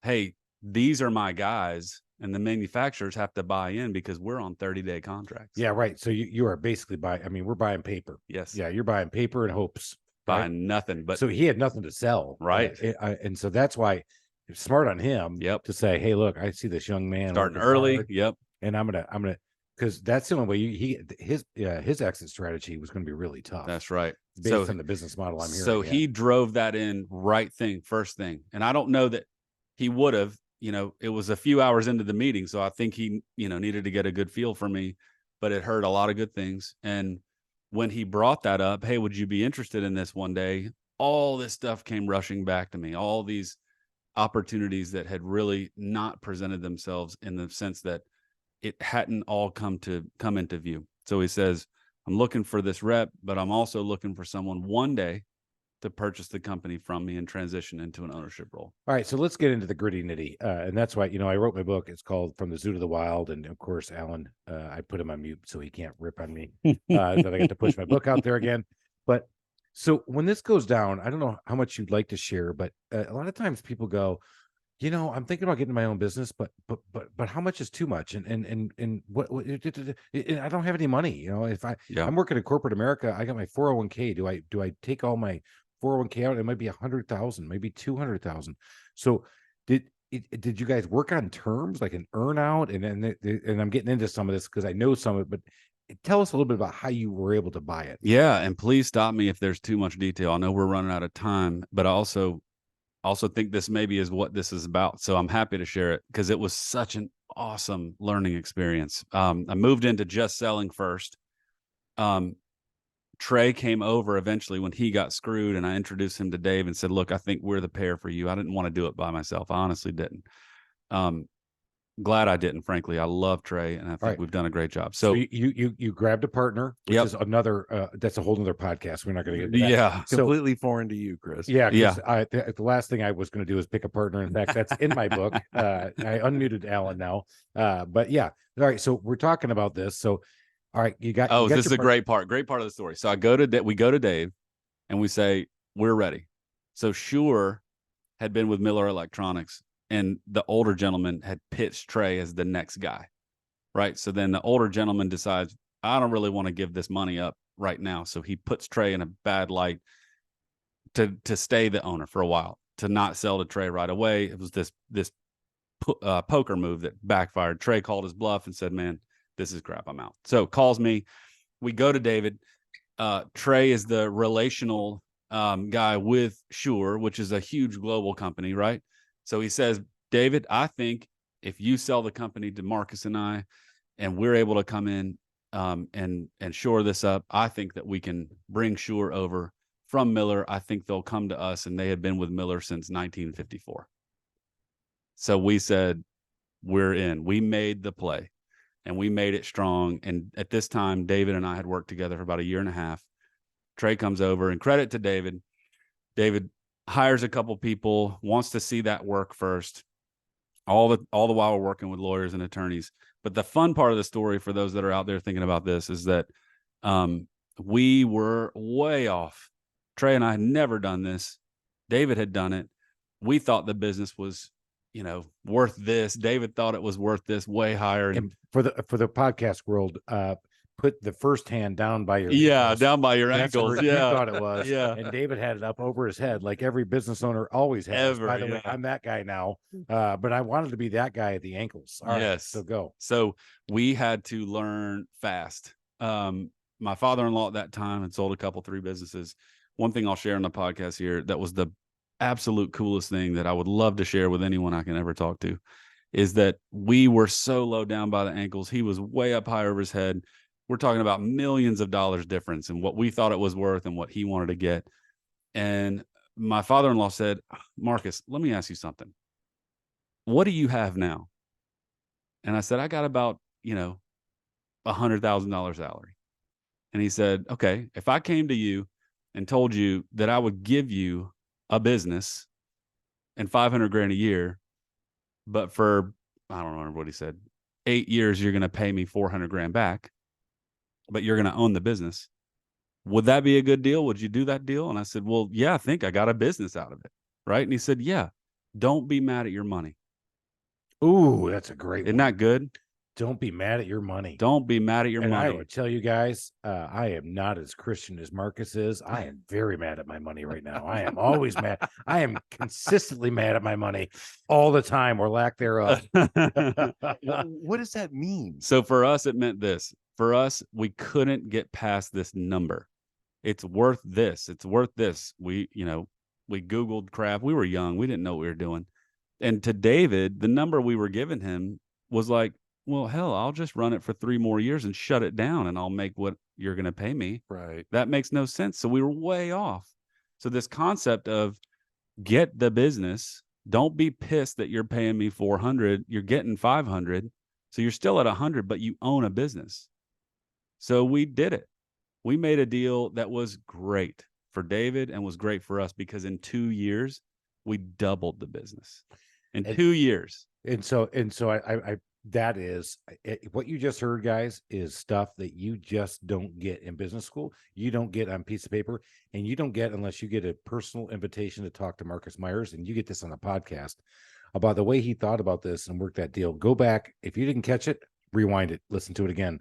hey, these are my guys. And the manufacturers have to buy in because we're on 30-day contracts. Yeah, right. So you are basically we're buying paper. Yes. Yeah, you're buying paper and hopes. Buying nothing. But so he had nothing to sell. Right. And so that's why it's smart on him to say, hey, look, I see this young man starting early. hard, Yep. And I'm gonna because that's the only way his exit strategy was going to be really tough. That's right. Based on the business model I'm hearing. So he drove that in first thing. And I don't know that he would have, it was a few hours into the meeting. So I think he, needed to get a good feel for me, but it heard a lot of good things. And when he brought that up, hey, would you be interested in this one day? All this stuff came rushing back to me, all these opportunities that had really not presented themselves in the sense that it hadn't all come into view. So he says, I'm looking for this rep, but I'm also looking for someone one day to purchase the company from me and transition into an ownership role. All right, so let's get into the gritty nitty. And that's why, I wrote my book. It's called From the Zoo to the Wild. And of course, Alan, I put him on mute so he can't rip on me. That I get to push my book out there again. But so when this goes down, I don't know how much you'd like to share, but a lot of times people go, I'm thinking about getting my own business, but how much is too much? And what I don't have any money. If I'm working in corporate America, I got my 401k. Do I take all my 401k out? It might be 100,000, maybe 200,000. So did you guys work on terms like an earn out? And I'm getting into some of this because I know some of it, but tell us a little bit about how you were able to buy it. Yeah, and please stop me if there's too much detail. I know we're running out of time, but I also think this maybe is what this is about. So I'm happy to share it because it was such an awesome learning experience. I moved into just selling first. Trey came over eventually when he got screwed, and I introduced him to Dave and said, look, I think we're the pair for you. I didn't want to do it by myself. I honestly didn't. Glad I didn't, frankly. I love Trey, and I think we've done a great job. So you grabbed a partner, which is another, that's a whole nother podcast. We're not going to get into that. Yeah. Completely foreign to you, Chris. Yeah. The last thing I was going to do is pick a partner. In fact, that's in my book. I unmuted Alan now. But yeah. All right. So we're talking about this. So, all right, this is a great part of the story. So we go to Dave and we say, we're ready. So Sure had been with Miller Electronics, and the older gentleman had pitched Trey as the next guy, right? So then the older gentleman decides, I don't really want to give this money up right now. So he puts Trey in a bad light to stay the owner for a while, to not sell to Trey right away. It was this poker move that backfired. Trey called his bluff and said, man, this is crap, I'm out. So calls me. We go to David. Trey is the relational guy with Sure, which is a huge global company, right? So he says, David, I think if you sell the company to Marcus and I, and we're able to come in and shore this up, I think that we can bring Sure over from Miller. I think they'll come to us, and they had been with Miller since 1954. So we said, we're in. We made the play, and we made it strong. And at this time, David and I had worked together for about 1.5 years. Trey comes over, and credit to David. David hires a couple people, wants to see that work first, all the while we're working with lawyers and attorneys. But the fun part of the story for those that are out there thinking about this is that we were way off. Trey and I had never done this. David had done it. We thought the business was, worth this. David thought it was worth this, way higher. And for the podcast world, put the first hand down by your ankles. Down by your That's ankles. where you thought it was. Yeah. And David had it up over his head, like every business owner always has. By the way, I'm that guy now. But I wanted to be that guy at the ankles. All right, so go. So we had to learn fast. My father-in-law at that time had sold 3 businesses. One thing I'll share on the podcast here that was the absolute coolest thing that I would love to share with anyone I can ever talk to is that we were so low down by the ankles. He was way up high over his head. We're talking about millions of dollars difference in what we thought it was worth and what he wanted to get. And my father-in-law said, Marcus, let me ask you something. What do you have now? And I said, I got about, $100,000 salary. And he said, okay, if I came to you and told you that I would give you a business and $500,000 a year, but for, I don't remember what he said, 8 years, you're going to pay me $400,000 back, but you're going to own the business. Would that be a good deal? Would you do that deal? And I said, well, yeah, I think I got a business out of it. Right. And he said, yeah, don't be mad at your money. Ooh, that's a great one. Isn't that good? Don't be mad at your money. Don't be mad at your money. I would tell you guys, I am not as Christian as Marcus is. I am very mad at my money right now. I am always mad. I am consistently mad at my money all the time, or lack thereof. What does that mean? So for us, it meant this. For us, we couldn't get past this number. It's worth this. It's worth this. We Googled crap. We were young. We didn't know what we were doing. And to David, the number we were giving him was like, well, hell, I'll just run it for 3 more years and shut it down, and I'll make what you're going to pay me. Right. That makes no sense. So we were way off. So this concept of get the business, don't be pissed that you're paying me 400, you're getting 500. So you're still at 100, but you own a business. So we did it. We made a deal that was great for David and was great for us, because in 2 years, we doubled the business. In 2 years. And so I that is what you just heard, guys, is stuff that you just don't get in business school. You don't get on a piece of paper, and you don't get unless you get a personal invitation to talk to Marcus Myers, and you get this on a podcast about the way he thought about this and worked that deal. Go back. If you didn't catch it, rewind it, listen to it again,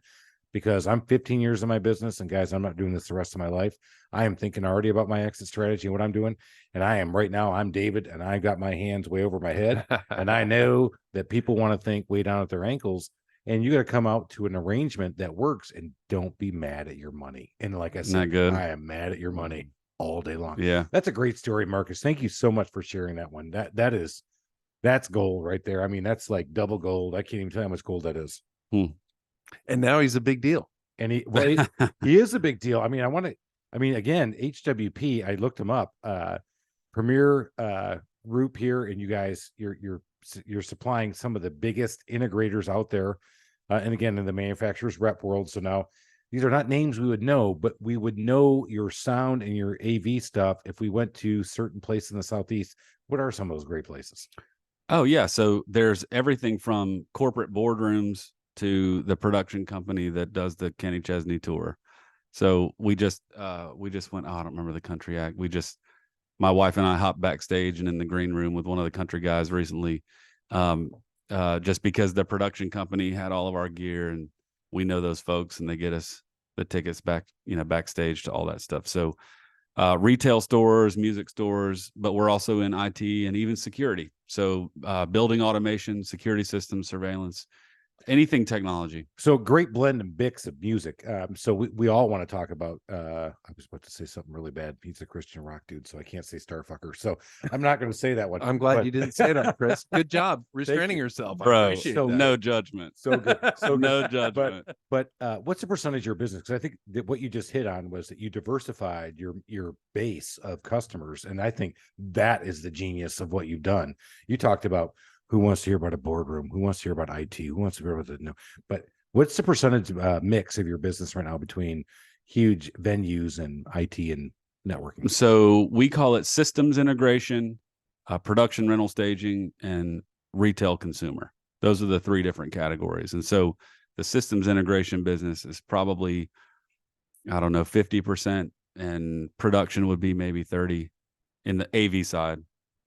because I'm 15 years in my business, and guys, I'm not doing this the rest of my life. I am thinking already about my exit strategy and what I'm doing. And I am right now, I'm David, and I got my hands way over my head. And I know that people want to think way down at their ankles, and you got to come out to an arrangement that works, and don't be mad at your money. And like I said, Not good. I am mad at your money all day long. Yeah. That's a great story, Marcus. Thank you so much for sharing that one. That's gold right there. I mean, that's like double gold. I can't even tell you how much gold that is. And now he's a big deal. And he is a big deal. I mean, again, HWP, I looked him up, premier group here, and you guys, you're supplying some of the biggest integrators out there. And again, in the manufacturer's rep world. So now these are not names we would know, but we would know your sound and your AV stuff if we went to certain places in the Southeast. What are some of those great places? Oh, yeah. So there's everything from corporate boardrooms to the production company that does the Kenny Chesney tour. So we just went, I don't remember the country act. My wife and I hopped backstage and in the green room with one of the country guys recently, just because the production company had all of our gear, and we know those folks, and they get us the tickets back, backstage to all that stuff. So retail stores, music stores, but we're also in IT and even security. So building automation, security systems, surveillance, anything technology. So great blend and mix of music. So we all want to talk about, I was about to say something really bad. He's a Christian rock dude, so I can't say Starfucker. So I'm not going to say that one. I'm glad you didn't say that, Chris. Good job restraining yourself. Bro, so no judgment. So good. So No judgment. But what's the percentage of your business? Because I think that what you just hit on was that you diversified your base of customers. And I think that is the genius of what you've done. You talked about who wants to hear about a boardroom, who wants to hear about IT, who wants to hear about but what's the percentage mix of your business right now between huge venues and IT and networking? So we call it systems integration, production rental staging, and retail consumer. Those are the 3 different categories. And so the systems integration business is probably, 50%, and production would be maybe 30 in the AV side,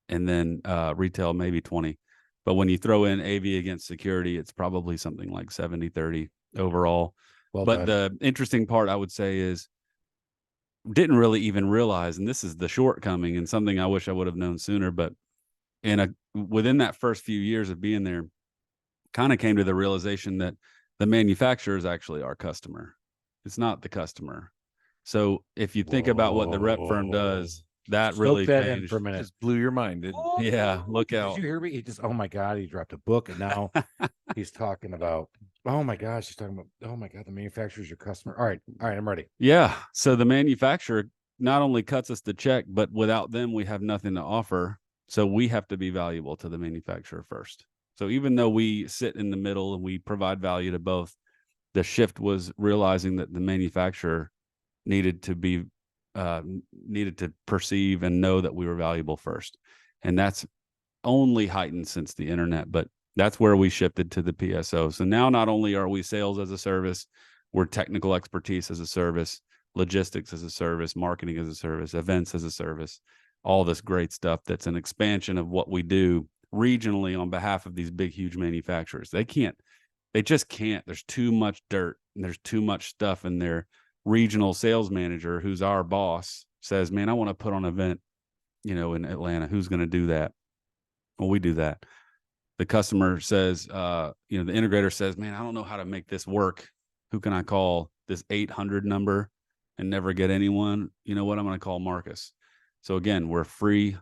and then retail maybe 20. But when you throw in AV against security, it's probably something like 70-30 overall. Well but done. The interesting part, I would say, is didn't really even realize, and this is the shortcoming and something I wish I would have known sooner, but within that first few years of being there, kind of came to the realization that the manufacturer is actually our customer. It's not the customer. So if you think about what the rep firm does, that really changed. For a minute. Just blew your mind, didn't it? Yeah, look out. Did you hear me? He just, oh my God, he dropped a book, and now he's talking about, oh my gosh, he's talking about, oh my God, the manufacturer's your customer. All right, I'm ready. Yeah. So the manufacturer not only cuts us the check, but without them, we have nothing to offer. So we have to be valuable to the manufacturer first. So even though we sit in the middle and we provide value to both, the shift was realizing that the manufacturer needed to perceive and know that we were valuable first. And that's only heightened since the internet, but that's where we shifted to the PSO. So now not only are we sales as a service, we're technical expertise as a service, logistics as a service, marketing as a service, events as a service, all this great stuff that's an expansion of what we do regionally on behalf of these big, huge manufacturers. They just can't. There's too much dirt and there's too much stuff in their regional sales manager, who's our boss, says, man, I want to put on an event, in Atlanta. Who's going to do that? Well, we do that. The customer says, the integrator says, man, I don't know how to make this work. Who can I call? This 800 number and never get anyone. You know what? I'm going to call Marcus. So again, we're a free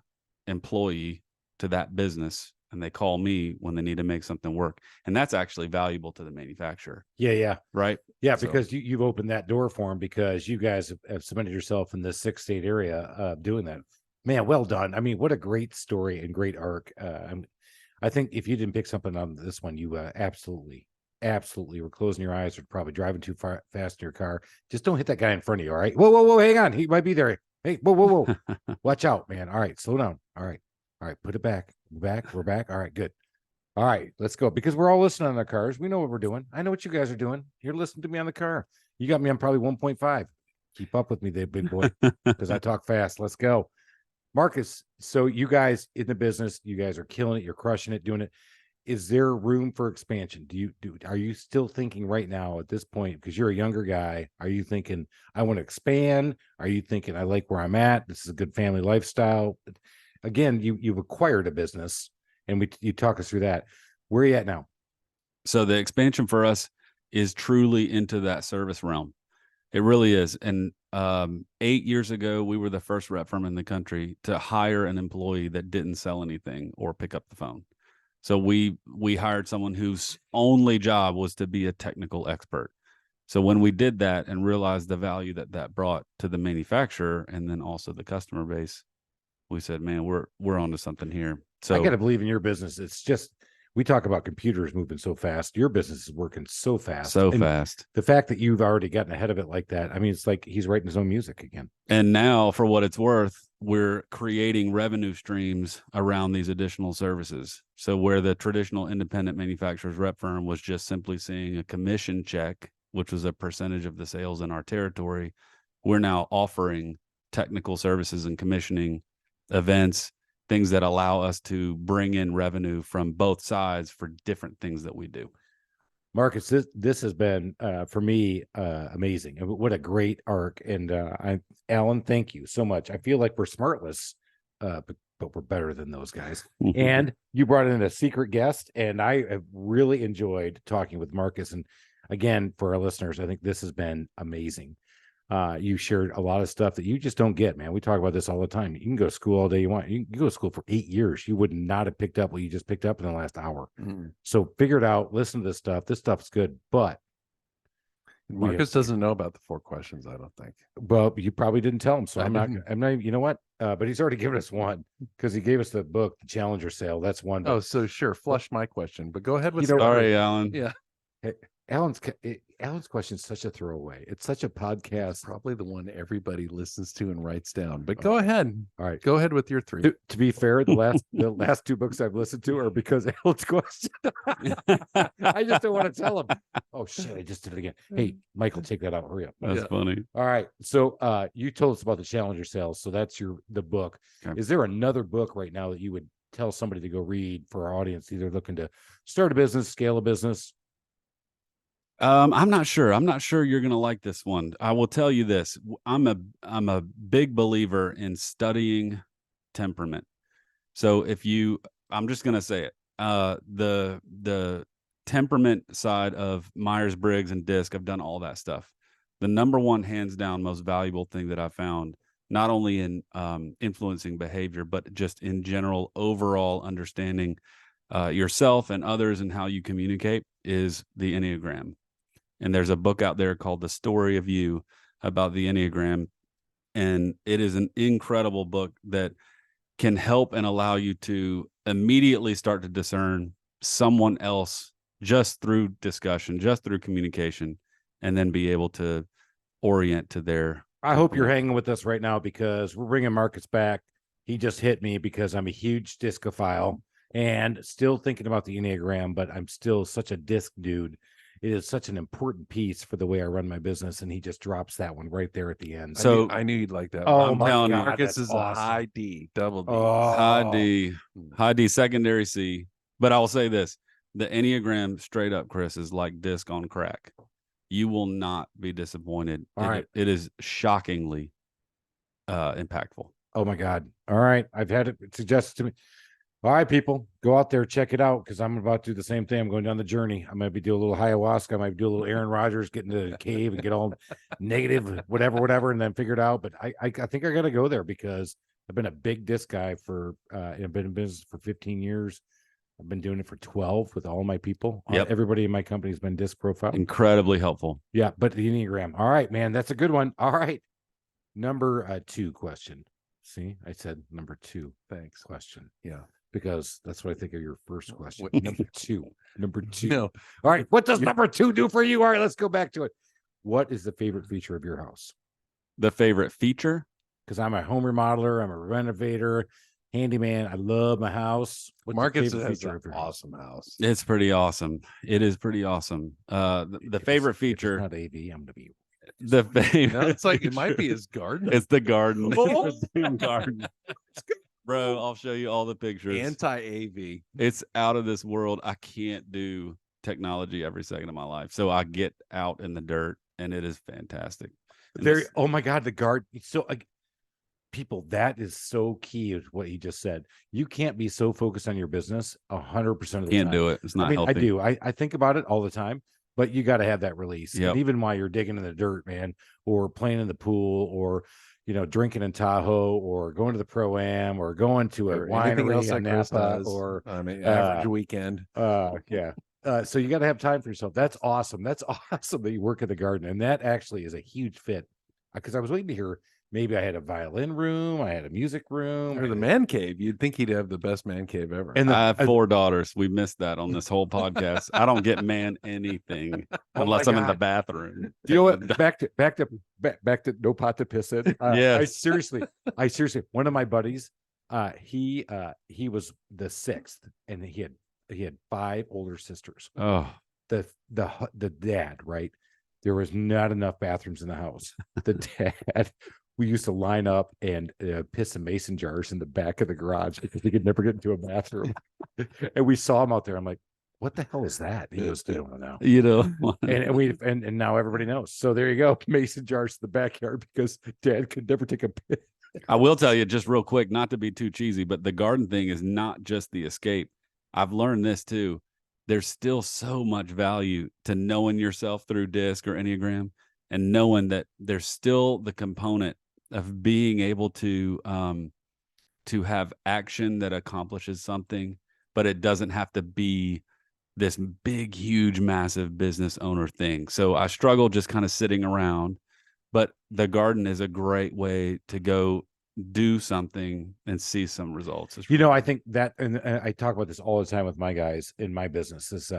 employee to that business. and they call me when they need to make something work. And that's actually valuable to the manufacturer. Yeah. Right. Yeah. So- Because you've opened that door for them because you guys have cemented yourself in this 6-state area doing that. Man, well done. I mean, what a great story and great arc. I think if you didn't pick something on this one, you absolutely were closing your eyes or probably driving too fast in your car. Just don't hit that guy in front of you. All right. Whoa. Hang on. He might be there. Hey, whoa. Watch out, man. All right. Slow down. All right. Put it back. We're back. All right. Good. All right. Let's go. Because we're all listening on our cars. We know what we're doing. I know what you guys are doing. You're listening to me on the car. You got me on probably 1.5. Keep up with me, there, big boy, because I talk fast. Let's go. Marcus, so you guys in the business, you guys are killing it. You're crushing it, doing it. Is there room for expansion? Are you still thinking right now at this point, because you're a younger guy, are you thinking, I want to expand? Are you thinking, I like where I'm at? This is a good family lifestyle. Again, you've acquired a business, and you talk us through that. Where are you at now? So the expansion for us is truly into that service realm. It really is. And 8 years ago, we were the first rep firm in the country to hire an employee that didn't sell anything or pick up the phone. So we hired someone whose only job was to be a technical expert. So when we did that and realized the value that brought to the manufacturer and then also the customer base, we said, man, we're onto something here. So I got to believe in your business. It's just, we talk about computers moving so fast. Your business is working so fast. Fast. The fact that you've already gotten ahead of it like that, I mean, it's like he's writing his own music again. And now, for what it's worth, we're creating revenue streams around these additional services. So where the traditional independent manufacturer's rep firm was just simply seeing a commission check, which was a percentage of the sales in our territory, we're now offering technical services and commissioning events, things that allow us to bring in revenue from both sides for different things that we do. Marcus, this has been for me amazing. What a great arc. And Alan, thank you so much. I feel like we're smartless, but we're better than those guys. And you brought in a secret guest, and I have really enjoyed talking with Marcus. And again, for our listeners, I think this has been amazing. You shared a lot of stuff that you just don't get, man. We talk about this all the time. You can go to school all day you want. You can go to school for 8 years. You would not have picked up what you just picked up in the last hour. So figure it out. Listen to this stuff. This stuff's good. But Marcus doesn't know about the 4 questions, I don't think. Well, you probably didn't tell him. So I'm not, you know what? But he's already given us one because he gave us the book, The Challenger Sale. That's one. Oh, so sure. Flush my question, but go ahead with Sorry, Alan. Yeah. Hey, Alan's question is such a throwaway. It's such a podcast. Probably the one everybody listens to and writes down. But go ahead. All right. Go ahead with your 3. To be fair, the last 2 books I've listened to are because Alan's question. I just don't want to tell him. Oh shit, I just did it again. Hey, Michael, take that out. Hurry up. That's funny. All right. So you told us about the Challenger Sales. So that's the book. Okay. Is there another book right now that you would tell somebody to go read for our audience, either looking to start a business, scale a business? I'm not sure. I'm not sure you're going to like this one. I will tell you this. I'm a big believer in studying temperament. So I'm just going to say it. The temperament side of Myers-Briggs and DISC, I've done all that stuff. The number one, hands down, most valuable thing that I found, not only in influencing behavior, but just in general, overall understanding yourself and others and how you communicate, is the Enneagram. And there's a book out there called The Story of You about the Enneagram. And it is an incredible book that can help and allow you to immediately start to discern someone else just through discussion, just through communication, and then be able to orient to their. I hope you're hanging with us right now because we're bringing Marcus back. He just hit me because I'm a huge discophile and still thinking about the Enneagram, but I'm still such a disc dude. It is such an important piece for the way I run my business, and he just drops that one right there at the end. So I knew you'd like that. Oh my God, Marcus is awesome. a high D, double D. High D, secondary C. But I will say this: the Enneagram, straight up, Chris, is like disc on crack. You will not be disappointed. All right. It is shockingly impactful. Oh my God. All right. I've had it suggested to me. All right, people, go out there, check it out, because I'm about to do the same thing. I'm going down the journey. I might be doing a little ayahuasca. I might do a little Aaron Rodgers, get into the cave and get all negative, whatever, and then figure it out. But I think I got to go there because I've been a big disc guy for, I've been in business for 15 years. I've been doing it for 12 with all my people. Yep. Everybody in my company has been disc profile. Incredibly helpful. Yeah, but the Enneagram. All right, man, that's a good one. All right. Number 2 question. See, I said number 2. Thanks. Question. Yeah. Because that's what I think of your first question. What- Number 2. Number 2. No. All right. What does number 2 do for you? All right, let's go back to it. What is the favorite feature of your house? The favorite feature? Because I'm a home remodeler, I'm a renovator, handyman. I love my house. What's Marcus the favorite has feature an of your house? awesome house. It's pretty awesome. It is pretty awesome. The favorite If feature, it's not AV, I'm gonna be. the favorite. No, it's like it might be his garden. It's the garden. Oh. It's the garden. Bro, I'll show you all the pictures. Anti-AV. It's out of this world. I can't do technology every second of my life. So I get out in the dirt and it is fantastic. And There. this- Oh my God, the garden. So people, that is so key is what he just said. You can't be so focused on your business 100% of the can't time. do it. It's not I mean, healthy. I do. I think about it all the time, but you got to have that release. Yep. And even while you're digging in the dirt, man, or playing in the pool, or drinking in Tahoe, or going to the Pro-Am, or going to a Or anything else winery in that Chris Napa, does. or I mean, average weekend. yeah. So you got to have time for yourself. That's awesome. That's awesome that you work in the garden, and that actually is a huge fit. Because I was waiting to hear. Maybe I had a violin room, I had a music room, Or the man cave. You'd think he'd have the best man cave ever. and I have 4 daughters. We missed that on this whole podcast. I don't get man anything unless I'm in the God. bathroom. You know what? Back to no pot to piss in. Yes. I seriously, one of my buddies, he was the 6th, and he had 5 older sisters. Oh, The dad, right? There was not enough bathrooms in the house. The dad, we used to line up and piss in mason jars in the back of the garage because he could never get into a bathroom. And we saw him out there. I'm like, what the hell is that? He goes, I don't know. And now everybody knows. So there you go. Mason jars in the backyard because dad could never take a piss. I will tell you just real quick, not to be too cheesy, but the garden thing is not just the escape. I've learned this too. There's still so much value to knowing yourself through DISC or Enneagram, and knowing that there's still the component of being able to have action that accomplishes something, but it doesn't have to be this big, huge, massive business owner thing. So I struggle just kind of sitting around, but the garden is a great way to go do something and see some results. I think that, and I talk about this all the time with my guys in my business, is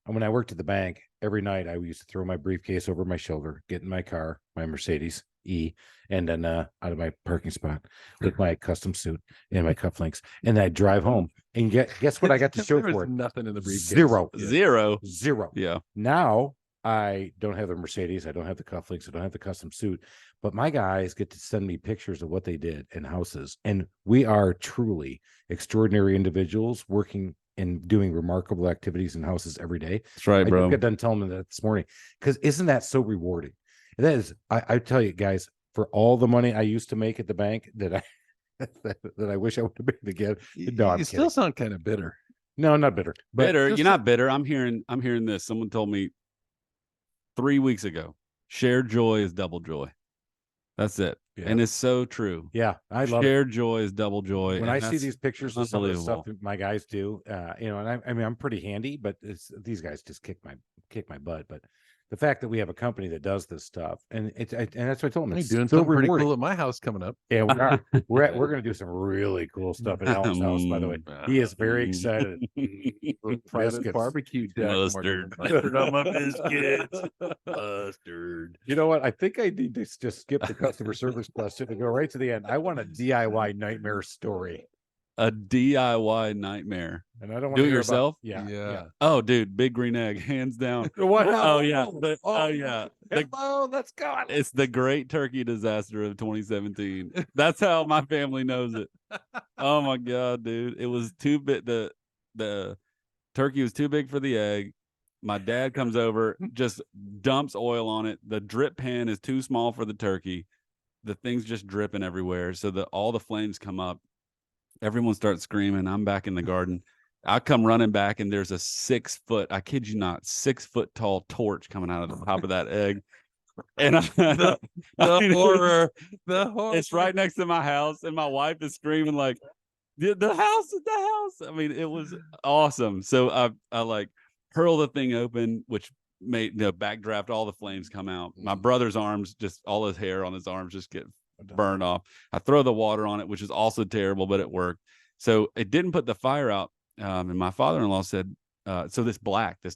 when I worked at the bank, every night I used to throw my briefcase over my shoulder, get in my car, my Mercedes E, and then out of my parking spot with my custom suit and my cufflinks, and I'd drive home. And guess what I got to show There for was it? nothing in the briefcase. Zero. Yeah. Now I don't have the Mercedes, I don't have the cufflinks, I don't have the custom suit, but my guys get to send me pictures of what they did in houses, and we are truly extraordinary individuals working and doing remarkable activities in houses every day. That's right, I bro. just got done telling them that this morning, because isn't that so rewarding? And that is, I tell you guys, for all the money I used to make at the bank that I that I wish I would have made again. No, I'm You kidding. still sound kind of bitter. No, I'm not bitter. But Bitter. just- You're not bitter. I'm hearing this. Someone told me 3 weeks ago, shared joy is double joy. That's it. Yeah. And it's so true. yeah, I love it. Shared joy is double joy. When and I see that's these pictures of some of the stuff unbelievable. that my guys do, and I mean, I'm pretty handy, but these guys just kick my butt. But the fact that we have a company that does this stuff, and and that's what I told them. I'm It's doing so something pretty rewarding. cool at my house coming up. Yeah, we are. We're going to do some really cool stuff at Alan's house. By the way, he is very excited. Biscuits. Barbecue deck. Mustard. Mustard on my biscuits. Mustard. You know what? I think I need to just skip the customer service question and go right to the end. I want a DIY nightmare story, A DIY nightmare. and I don't want Do to it hear yourself? About, yeah. Oh, dude, big green egg, hands down. What? Oh yeah. Oh yeah. Hello, let's go. It's the great turkey disaster of 2017. That's how my family knows it. Oh my god, dude. It was too big. The turkey was too big for the egg. My dad comes over, just dumps oil on it. The drip pan is too small for the turkey. The thing's just dripping everywhere. So all the flames come up. Everyone starts screaming. I'm back in the garden. I come running back, and there's a 6 foot, I kid you not, 6 foot tall torch coming out of the top of that egg. And The horror. The horror. it's right next to my house, and my wife is screaming like, The house. I mean, it was awesome. So I like hurl the thing open, which made backdraft, all the flames come out. My brother's arms, just all his hair on his arms just get burned off. I throw the water on it, which is also terrible, but it worked. So it didn't put the fire out. And my father-in-law said, so this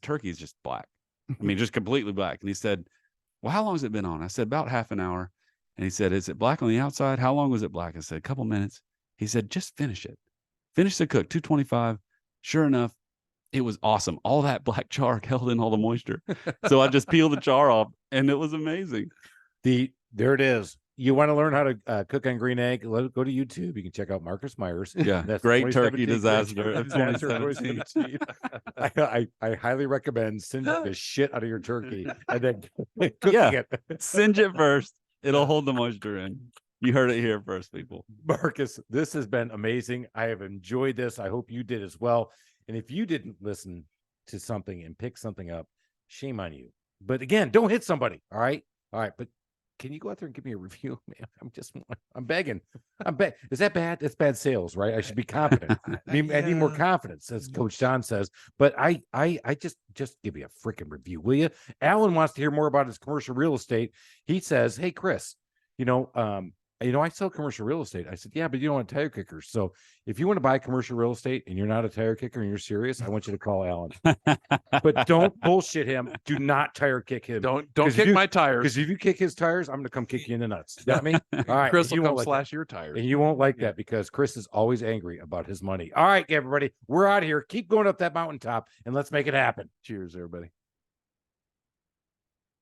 turkey is just black. I mean, just completely black. And he said, well, how long has it been on? I said, about half an hour. And he said, is it black on the outside? How long was it black? I said, a couple minutes. He said, just finish it. Finish the cook, 225. Sure enough, it was awesome. All that black char held in all the moisture. So I just peeled the char off, and it was amazing. There it is. You want to learn how to cook on green egg? Go to YouTube. You can check out Marcus Myers. Yeah, that's great turkey disaster of 2017. I highly recommend singeing the shit out of your turkey and then cooking it. Singe it first. It'll hold the moisture in. You heard it here first, people. Marcus, this has been amazing. I have enjoyed this. I hope you did as well. And if you didn't listen to something and pick something up, shame on you. But again, don't hit somebody. All right. But can you go out there and give me a review, man? I'm begging. Is that bad? That's bad sales, right? I should be confident. I need more confidence, as Coach John says. But I just give me a freaking review, will you? Alan wants to hear more about his commercial real estate. He says, hey, Chris, I sell commercial real estate. I said, yeah, but you don't want tire kickers. So if you want to buy commercial real estate and you're not a tire kicker and you're serious, I want you to call Alan. But don't bullshit him. Do not tire kick him. Don't kick my tires. Because if you kick his tires, I'm going to come kick you in the nuts. You got me? All right. Chris will come slash your tires. And you won't like that because Chris is always angry about his money. All right, everybody. We're out of here. Keep going up that mountaintop and let's make it happen. Cheers, everybody.